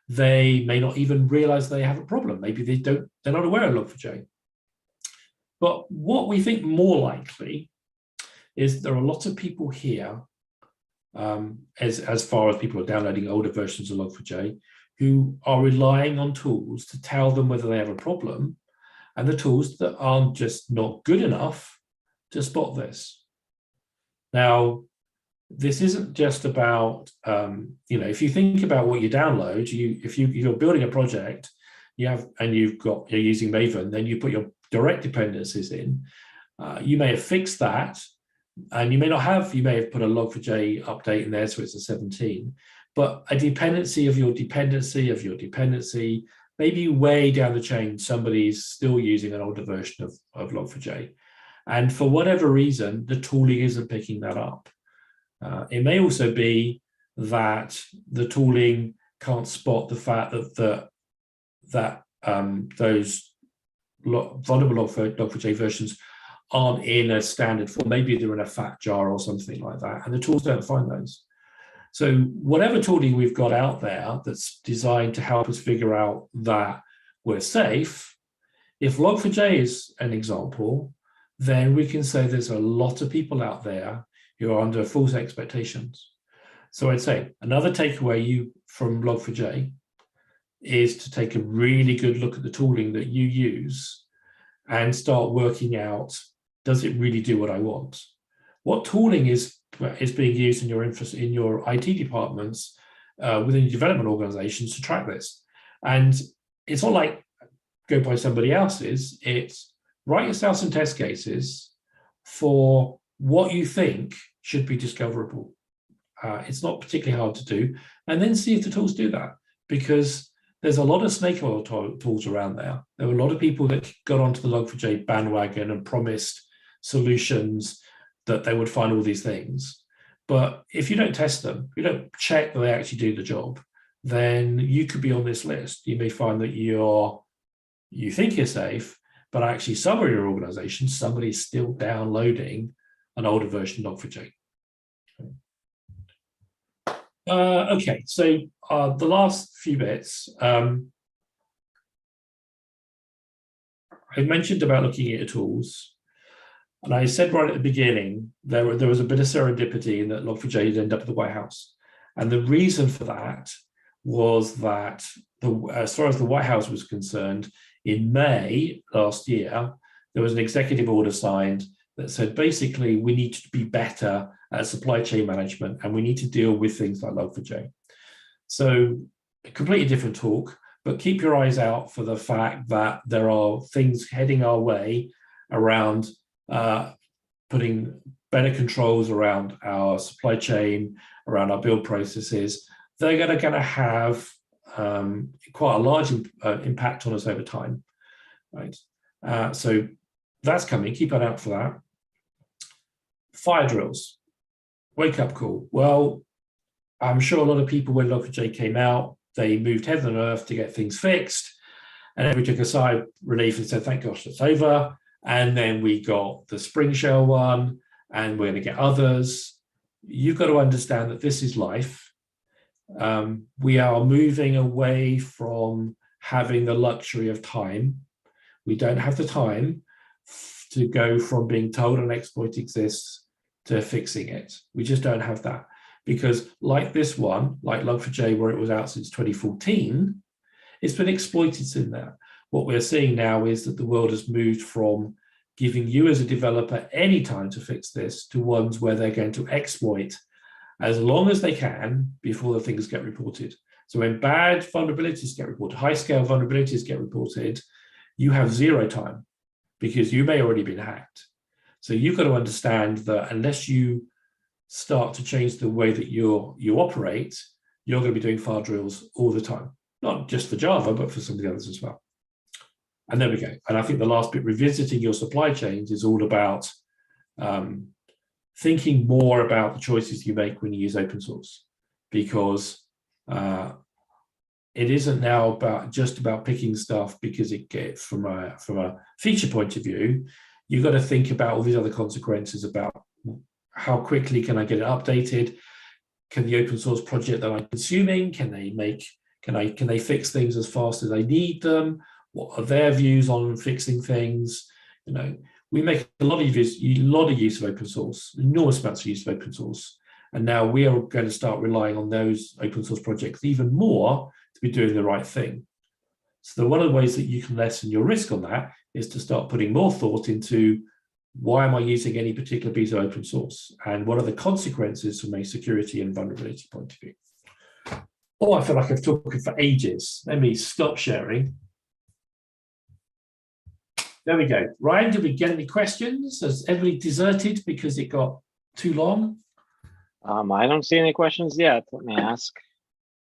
They may not even realize they have a problem. Maybe they're not aware of Log4j. But what we think more likely is there are lots of people here, as far as people are downloading older versions of Log4j, who are relying on tools to tell them whether they have a problem, and the tools that aren't just not good enough to spot this. Now, this isn't just about, if you think about what you download, if you're building a project, you're using Maven, then you put your direct dependencies in. You may have fixed that, and you may have put a Log4j update in there, so it's a 17. But a dependency of your dependency, maybe way down the chain, somebody's still using an older version of Log4j. And for whatever reason, the tooling isn't picking that up. It may also be that the tooling can't spot the fact that those vulnerable Log4j versions aren't in a standard form. Maybe they're in a fat jar or something like that, and the tools don't find those. So whatever tooling we've got out there that's designed to help us figure out that we're safe, if Log4j is an example, then we can say there's a lot of people out there who are under false expectations. So I'd say another takeaway from Log4j is to take a really good look at the tooling that you use and start working out, does it really do what I want? What tooling is being used in your IT departments within your development organizations to track this? And it's not like go by somebody else's, it's write yourself some test cases for what you think should be discoverable. It's not particularly hard to do, and then see if the tools do that, because there's a lot of snake oil tools around there. There were a lot of people that got onto the Log4j bandwagon and promised solutions that they would find all these things. But if you don't test them, you don't check that they actually do the job, then you could be on this list. You may find that you think you're safe, but actually somewhere in your organization, somebody's still downloading an older version of Log4j. Okay, so the last few bits, I mentioned about looking at your tools, and I said right at the beginning there was a bit of serendipity in that Log4j had ended up at the White House, and the reason for that was that as far as the White House was concerned, in May last year there was an executive order signed that said basically we need to be better at supply chain management and we need to deal with things like Log4j. So a completely different talk, but keep your eyes out for the fact that there are things heading our way around putting better controls around our supply chain, around our build processes. They're going to have quite a large impact on us over time, right? So that's coming. Keep an eye out for that. Fire drills, wake up call. Well, I'm sure a lot of people, when Log4j came out, they moved heaven and earth to get things fixed, and then we took a sigh of relief and said, thank gosh, that's over. And then we got the Spring Shell one, and we're going to get others. You've got to understand that this is life. We are moving away from having the luxury of time. We don't have the time to go from being told an exploit exists to fixing it. We just don't have that, because like this one, like Log4j, where it was out since 2014, it's been exploited since there. What we're seeing now is that the world has moved from giving you as a developer any time to fix this to ones where they're going to exploit as long as they can before the things get reported. So when bad vulnerabilities get reported, high-scale vulnerabilities get reported, you have zero time because you may already been hacked. So you've got to understand that unless you start to change the way that you operate, you're going to be doing fire drills all the time, not just for Java, but for some of the others as well. And there we go. And I think the last bit, revisiting your supply chains, is all about thinking more about the choices you make when you use open source, because it isn't now just about picking stuff because it gets from a feature point of view. You've got to think about all these other consequences about how quickly can I get it updated? Can the open source project that I'm consuming, can they fix things as fast as I need them? What are their views on fixing things? You know, we make a lot of use of open source, enormous amounts of use of open source. And now we are going to start relying on those open source projects even more to be doing the right thing. So one of the ways that you can lessen your risk on that is to start putting more thought into, why am I using any particular piece of open source? And what are the consequences from a security and vulnerability point of view? Oh, I feel like I've talked for ages. Let me stop sharing. There we go. Ryan, did we get any questions? Has everybody deserted because it got too long? I don't see any questions yet. Let me ask.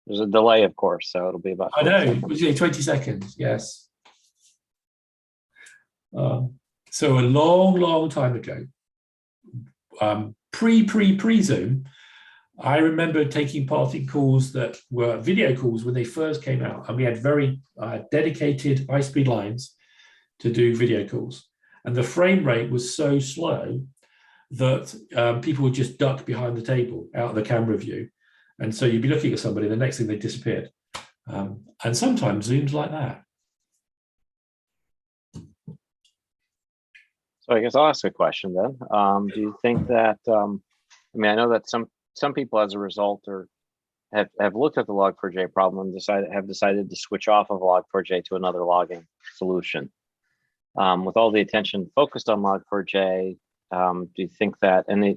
There's a delay, of course, so it'll be about. I know, it was 20 seconds, yes. So a long time ago, pre-Zoom, I remember taking part in calls that were video calls when they first came out, and we had very dedicated high-speed lines to do video calls. And the frame rate was so slow that people would just duck behind the table out of the camera view. And so you'd be looking at somebody, the next thing they disappeared. And sometimes Zoom's like that. So I guess I'll ask a question then. Do you think that, I mean, I know that some people as a result have looked at the Log4j problem and have decided to switch off of Log4j to another logging solution. With all the attention focused on Log4j, do you think that, do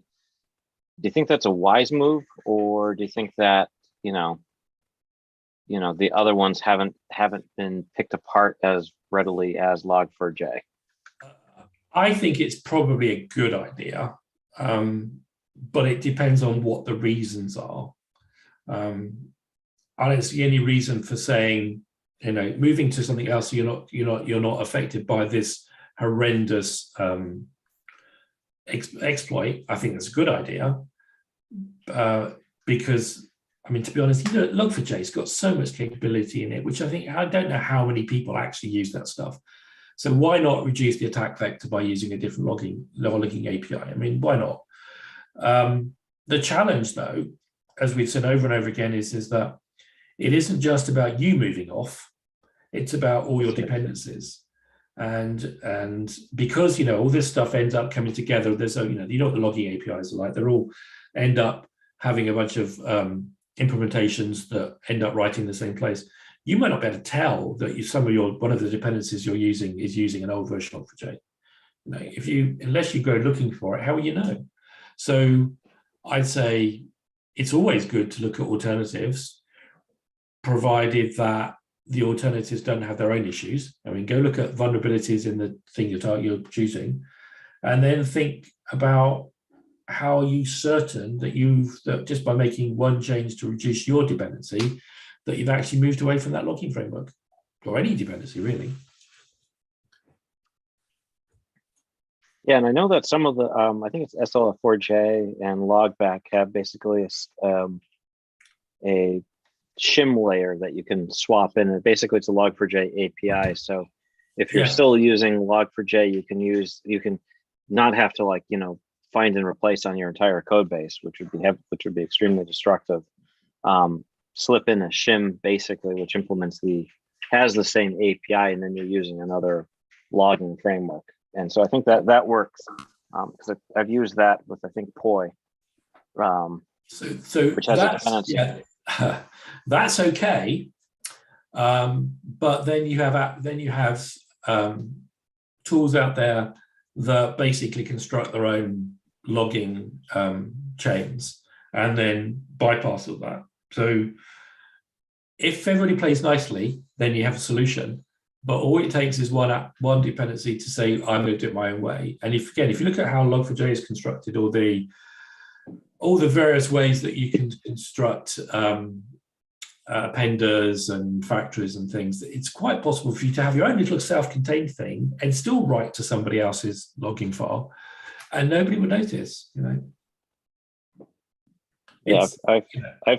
you think that's a wise move, or do you think that, you know, the other ones haven't been picked apart as readily as Log4j? I think it's probably a good idea, but it depends on what the reasons are. I don't see any reason for saying moving to something else, so you're not affected by this horrendous exploit. I think that's a good idea, because I mean, to be honest, Log4J's got so much capability in it, which I don't know how many people actually use that stuff. So why not reduce the attack vector by using a different logging API? I mean, why not? The challenge, though, as we've said over and over again, is that it isn't just about you moving off; it's about all your dependencies. And because all this stuff ends up coming together, there's what the logging APIs are like. They're all end up having a bunch of implementations that end up writing the same place. You might not be able to tell that one of the dependencies you're using is using an old version of Log4j. Unless you go looking for it, how will you know? So I'd say it's always good to look at alternatives, provided that the alternatives don't have their own issues. I mean, go look at vulnerabilities in the thing you're choosing, and then think about how are you certain that just by making one change to reduce your dependency, that you've actually moved away from that logging framework, or any dependency really. Yeah, and I know that some of the, I think it's SLF4J and Logback have basically a shim layer that you can swap in. And basically, it's a Log4j API. So if you're still using Log4j, you can not have to find and replace on your entire code base, which would be extremely destructive. Slip in a shim basically, which has the same API, and then you're using another logging framework. And so I think that works, because I've used that with, I think, Poi, which has a dependency. Yeah, that's okay, but then you have tools out there that basically construct their own logging chains and then bypass all that. So if everybody plays nicely, then you have a solution. But all it takes is one dependency to say, I'm going to do it my own way. And if you look at how Log4j is constructed, all the various ways that you can construct appenders and factories and things, it's quite possible for you to have your own little self-contained thing and still write to somebody else's logging file, and nobody would notice. Yeah, I've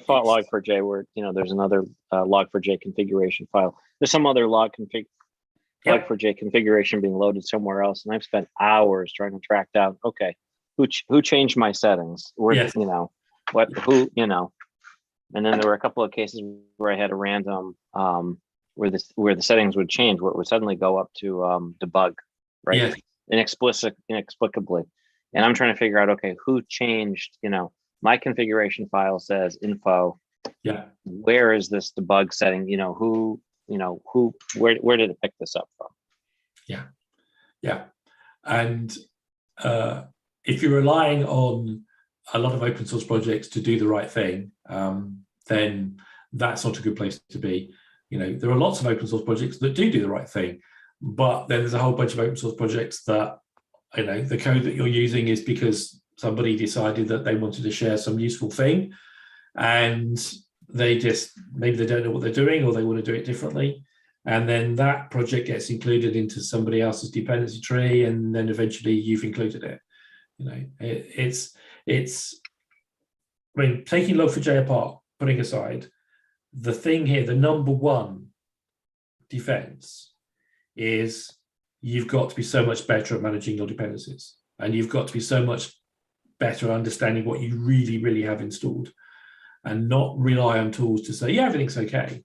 fought Log4j where there's another Log4j configuration file. There's some other Log4j configuration being loaded somewhere else, and I've spent hours trying to track down. Okay, who changed my settings? And then there were a couple of cases where I had a random where the settings would change, where it would suddenly go up to debug, right? Inexplicably, and I'm trying to figure out, okay, who changed? My configuration file says info. Yeah. Where is this debug setting? Where did it pick this up from? Yeah. And if you're relying on a lot of open source projects to do the right thing, then that's not a good place to be. There are lots of open source projects that do the right thing, but then there's a whole bunch of open source projects that, the code that you're using is because somebody decided that they wanted to share some useful thing, and maybe they don't know what they're doing, or they want to do it differently. And then that project gets included into somebody else's dependency tree, and then eventually you've included it. Taking Log4j apart, putting aside, the thing here, the number one defense is you've got to be so much better at managing your dependencies, and you've got to be so much better understanding what you really, really have installed, and not rely on tools to say, yeah, everything's okay.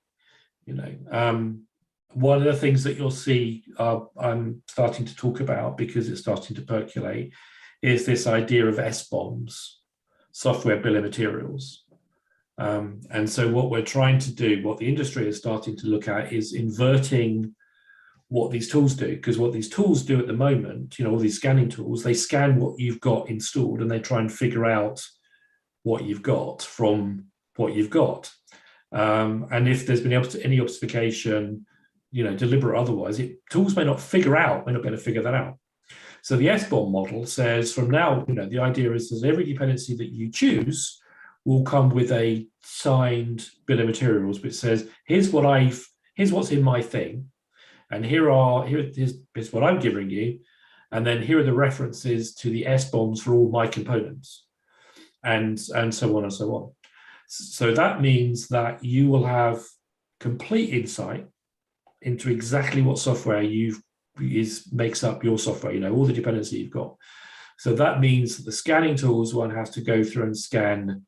One of the things that you'll see I'm starting to talk about, because it's starting to percolate, is this idea of SBOMs, software bill of materials. And so what we're trying to do, what the industry is starting to look at, is inverting what these tools do. Because what these tools do at the moment, all these scanning tools, they scan what you've got installed, and they try and figure out what you've got from what you've got. And if there's been any obfuscation, deliberate or otherwise, tools may not be able to figure that out. So the SBOM model says from now, the idea is that every dependency that you choose will come with a signed bill of materials, which says, here's what I've here's what's in my thing, and here's what I'm giving you, and then here are the references to the SBOMs for all my components, and so on and so on. So that means that you will have complete insight into exactly what software makes up your software, all the dependency you've got. So that means that the scanning tools won't have to go through and scan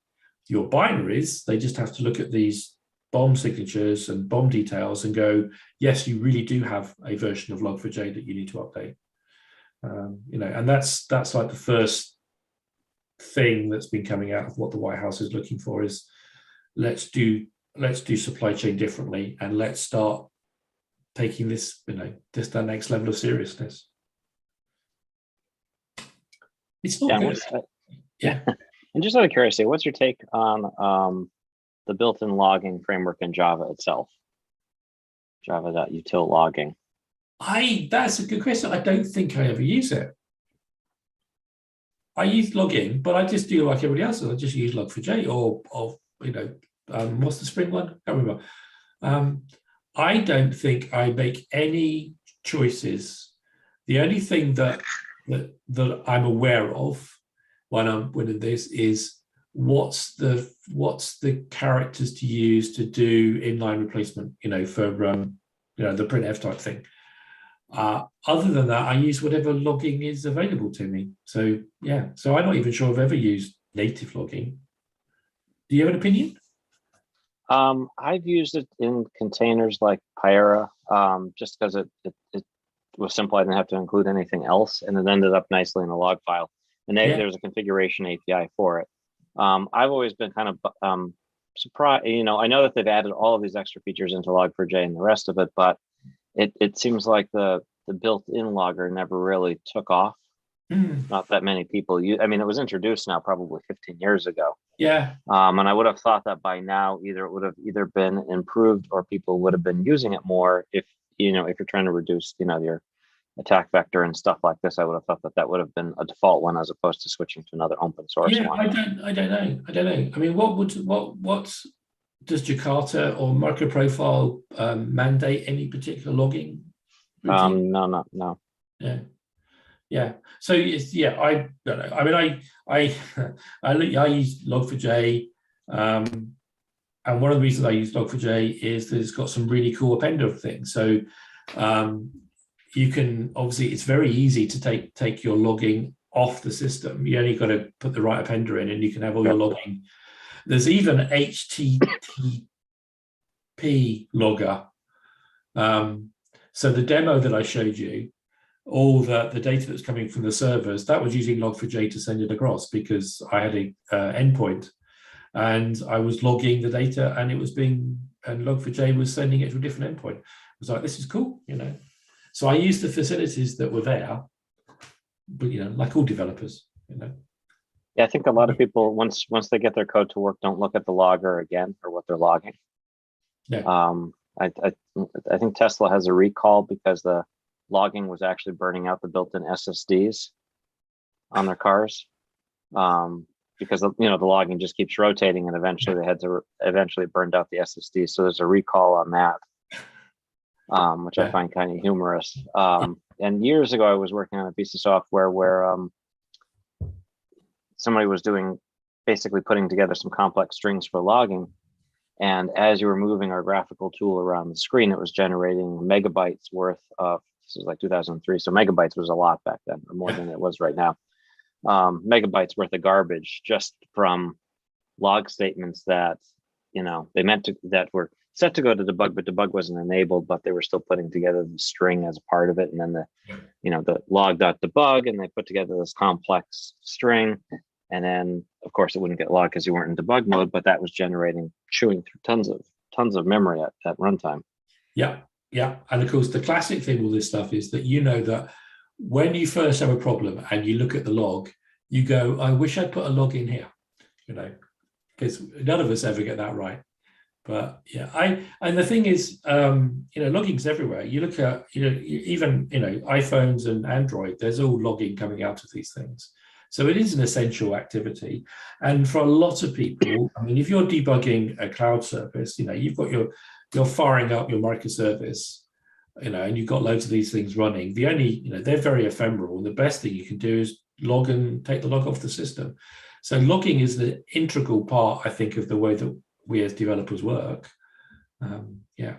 your binaries. They just have to look at these BOM signatures and BOM details and go, yes, you really do have a version of Log4j that you need to update. And that's like the first thing that's been coming out of what the White House is looking for is let's do supply chain differently, and let's start taking this, that next level of seriousness. It's not good. Yeah. And just out of curiosity, what's your take on the built-in logging framework in Java itself? Java.util logging. That's a good question. I don't think I ever use it. I use logging, but I just do like everybody else. I just use Log4j or what's the Spring one? I can't remember. I don't think I make any choices. The only thing that I'm aware of when I'm winning this is what's the characters to use to do inline replacement, for the printf type thing. Other than that, I use whatever logging is available to me. So yeah, so I'm not even sure I've ever used native logging. Do you have an opinion? I've used it in containers like Pyra, just because it was simple. I didn't have to include anything else, and it ended up nicely in a log file. And there's a configuration API for it. I've always been kind of surprised. I know that they've added all of these extra features into Log4j and the rest of it, but it seems like the built-in logger never really took off. Not that many people use. I mean, it was introduced now probably 15 years ago. Yeah. And I would have thought that by now it would have either been improved or people would have been using it more. If you're trying to reduce your attack vector and stuff like this, I would have thought that would have been a default one as opposed to switching to another open source one. I don't know. I mean, what does Jakarta or Microprofile mandate any particular logging routine? No. Yeah. So I don't know. I mean, I use Log4j, and one of the reasons I use Log4j is that it's got some really cool appender things. So you can obviously, it's very easy to take your logging off the system. You only got to put the right appender in, and you can have all your logging. There's even HTTP logger. So the demo that I showed you, all the data that's coming from the servers, that was using Log4j to send it across, because I had a endpoint and I was logging the data, and Log4j was sending it to a different endpoint. I was like, this is cool, So I used the facilities that were there, but like all developers, Yeah, I think a lot of people, once they get their code to work, don't look at the logger again for what they're logging. Yeah. I think Tesla has a recall because the logging was actually burning out the built-in SSDs on their cars, because the logging just keeps rotating, and eventually they had to burned out the SSDs. So there's a recall on that, which I find kind of humorous. And years ago, I was working on a piece of software where somebody was basically putting together some complex strings for logging. And as you were moving our graphical tool around the screen, it was generating megabytes worth of, this was like 2003. So megabytes was a lot back then, or more than it was right now. Megabytes worth of garbage just from log statements that, that were set to go to debug, but debug wasn't enabled, but they were still putting together the string as a part of it. And then the log.debug, and they put together this complex string. And then of course it wouldn't get logged because you weren't in debug mode, but that was chewing through tons of memory at runtime. Yeah. And of course, the classic thing with this stuff is that that when you first have a problem and you look at the log, you go, I wish I'd put a log in here, because none of us ever get that right. But yeah, and the thing is, logging's everywhere. You look at, even, iPhones and Android, there's all logging coming out of these things. So it is an essential activity. And for a lot of people, I mean, if you're debugging a cloud service, you've got you're firing up your microservice, and you've got loads of these things running. The only, they're very ephemeral. And the best thing you can do is log and take the log off the system. So logging is the integral part, I think, of the way that we as developers work. Yeah.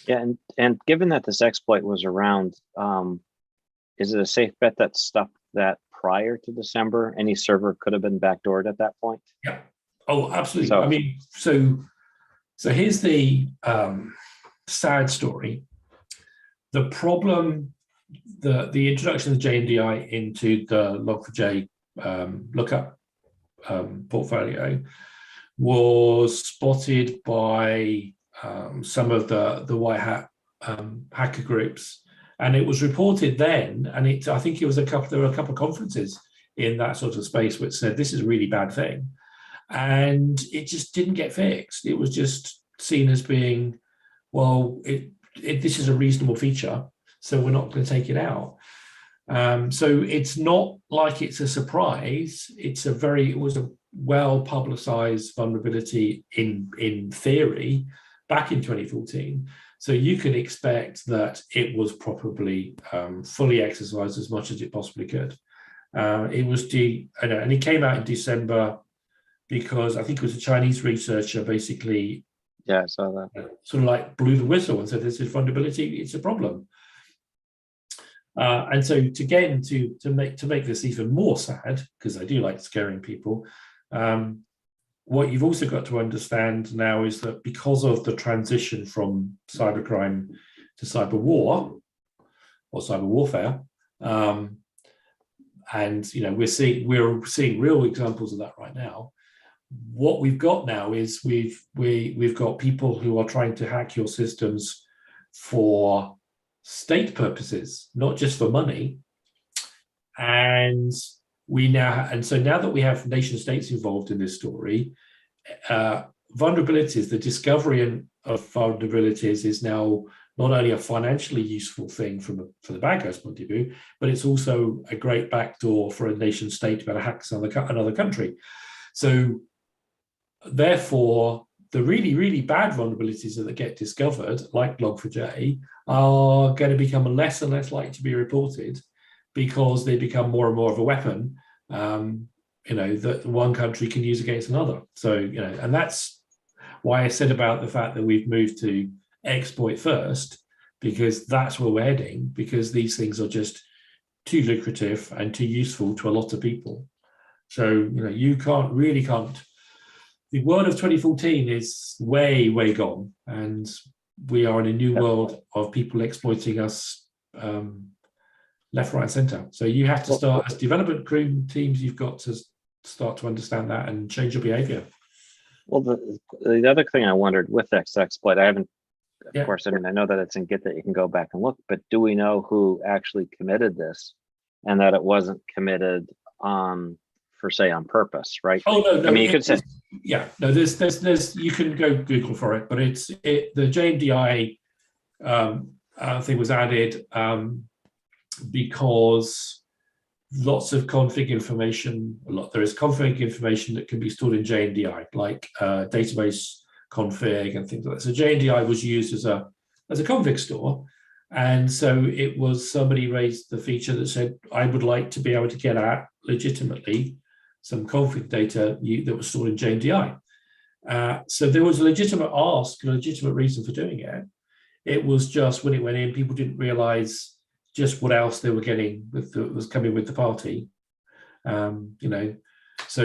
Yeah, and given that this exploit was around, is it a safe bet that stuff that prior to December, any server could have been backdoored at that point? Yeah. Oh, absolutely. So, I mean, so here's the sad story. The problem, the introduction of JMDI into the Log4j lookup portfolio was spotted by some of the white hat hacker groups, and it was reported then. And I think there were a couple of conferences in that sort of space which said this is a really bad thing, and it just didn't get fixed. It was just seen as being, well, this is a reasonable feature, so we're not going to take it out. So it's not like it's a surprise. It was a well publicized vulnerability in theory back in 2014. So you can expect that it was probably fully exercised as much as it possibly could. It was and it came out in December because I think it was a Chinese researcher basically. Yeah, I saw that. Sort of like blew the whistle and said, "This is vulnerability. It's a problem." And so to make this even more sad, because I do like scaring people, what you've also got to understand now is that because of the transition from cybercrime to cyber war or cyber warfare, and we're seeing real examples of that right now. What we've got now is we've got people who are trying to hack your systems for state purposes, not just for money. And so now that we have nation states involved in this story, vulnerabilities, the discovery of vulnerabilities is now not only a financially useful thing from the bad guy's point of view, but it's also a great backdoor for a nation state to be able to hack another country. So therefore, the really, really bad vulnerabilities that get discovered, like Log4j, are going to become less and less likely to be reported because they become more and more of a weapon, that one country can use against another. So, and that's why I said about the fact that we've moved to exploit first, because that's where we're heading, because these things are just too lucrative and too useful to a lot of people. So, you can't. The world of 2014 is way, way gone, and we are in a new world of people exploiting us left, right, and center. So you have to start, as development crew teams, you've got to start to understand that and change your behavior. Well, the other thing I wondered with this exploit, I haven't, of course, I know that it's in Git that you can go back and look, but do we know who actually committed this and that it wasn't committed on purpose, right? Oh, no. I mean, you could say, there's you can go Google for it, but the JMDI thing was added because lots of config information, there is config information that can be stored in JMDI, like database config and things like that. So JMDI was used as a config store. And so it was, somebody raised the feature that said, I would like to be able to get at legitimately some config data that was stored in JMDI. So there was a legitimate ask, a legitimate reason for doing it. It was just when it went in, people didn't realize just what else they were getting was coming with the party. So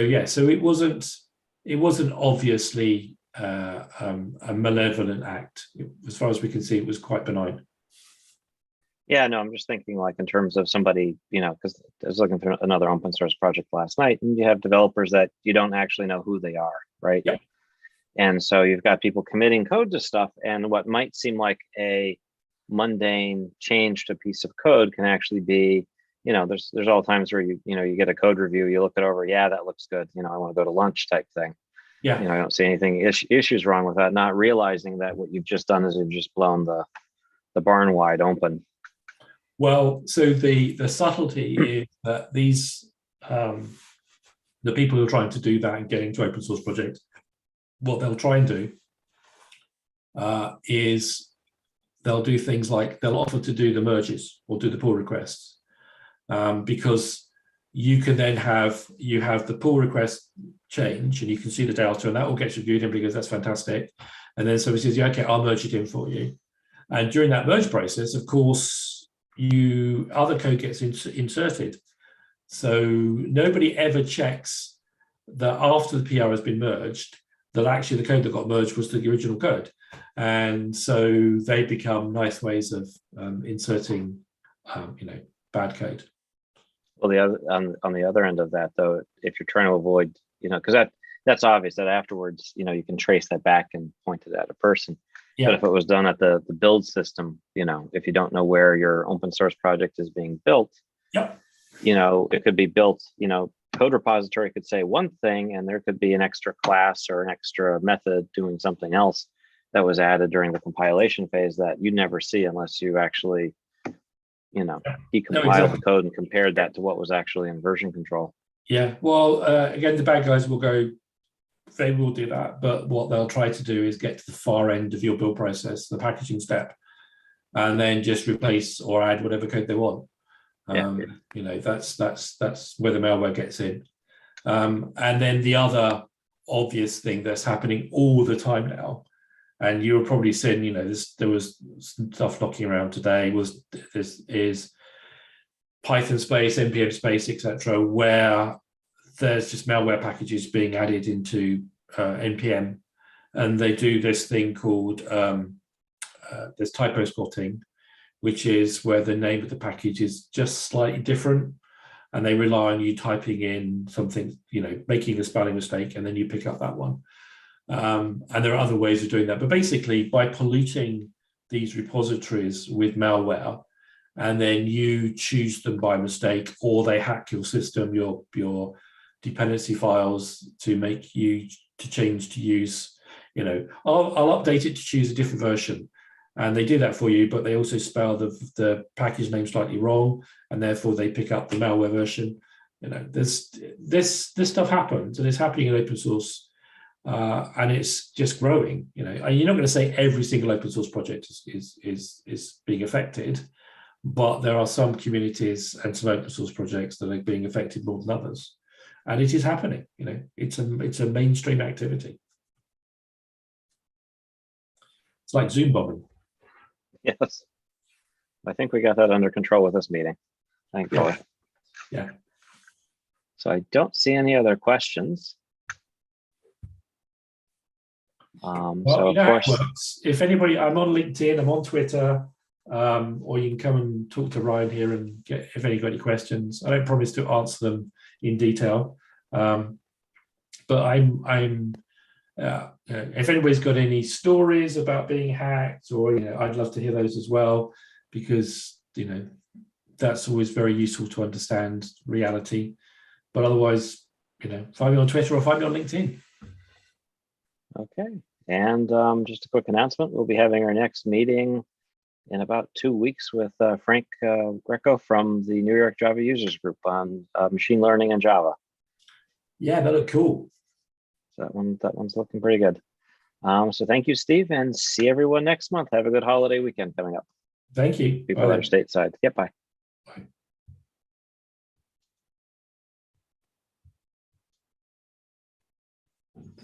it wasn't obviously a malevolent act. As far as we can see, it was quite benign. Yeah, no, I'm just thinking like in terms of somebody, because I was looking through another open source project last night, and you have developers that you don't actually know who they are, right? Yeah. And so you've got people committing code to stuff, and what might seem like a mundane change to a piece of code can actually be, there's all times where you get a code review, you look it over, yeah, that looks good, I want to go to lunch type thing. Yeah. I don't see anything issues wrong with that, not realizing that what you've just done is you've just blown the barn wide open. Well, so the subtlety is that these the people who are trying to do that and get into open source projects, what they'll try and do is they'll do things like they'll offer to do the merges or do the pull requests, because you can then have the pull request change and you can see the delta, and that all gets reviewed, and because that's fantastic. And then somebody says, yeah, okay, I'll merge it in for you. And during that merge process, of course, other code gets inserted. So nobody ever checks that after the PR has been merged, that actually the code that got merged was the original code. And so they become nice ways of inserting, bad code. Well, on the other end of that, though, if you're trying to avoid, because that's obvious that afterwards, you can trace that back and point it at a person. Yeah. But if it was done at the build system, if you don't know where your open source project is being built, yep. It could be built, code repository could say one thing, and there could be an extra class or an extra method doing something else that was added during the compilation phase that you never see unless you actually, decompiled the code and compared that to what was actually in version control. Yeah, well, again, the bad guys will go, they will do that, but what they'll try to do is get to the far end of your build process, the packaging step, and then just replace or add whatever code they want. That's where the malware gets in. And then the other obvious thing that's happening all the time now, and you were probably seeing, there was stuff knocking around today, is Python space, NPM space, etc., where there's just malware packages being added into NPM, and they do this thing called there's typo spotting, which is where the name of the package is just slightly different, and they rely on you typing in something, making a spelling mistake, and then you pick up that one. And there are other ways of doing that, but basically by polluting these repositories with malware, and then you choose them by mistake, or they hack your system, your dependency files to make you to change to use, I'll update it to choose a different version. And they do that for you, but they also spell the package name slightly wrong, and therefore they pick up the malware version. This stuff happens, and it's happening in open source, and it's just growing. You're not going to say every single open source project is being affected, but there are some communities and some open source projects that are being affected more than others, and it is happening. It's a mainstream activity. It's like Zoom bombing. Yes, I think we got that under control with this meeting, thankfully. Yeah. So I don't see any other questions. Well, so of course, how it works. If anybody, I'm on LinkedIn, I'm on Twitter, or you can come and talk to Ryan here and get if any got any questions. I don't promise to answer them in detail, but I'm. If anybody's got any stories about being hacked, or I'd love to hear those as well, because that's always very useful to understand reality. But otherwise, find me on Twitter or find me on LinkedIn. Okay, and just a quick announcement: we'll be having our next meeting in about 2 weeks with Frank Greco from the New York Java Users Group on machine learning and Java. Yeah, that looked cool. So that one's looking pretty good. So thank you, Steve, and see everyone next month. Have a good holiday weekend coming up. Thank you. People that are stateside. Yep, bye.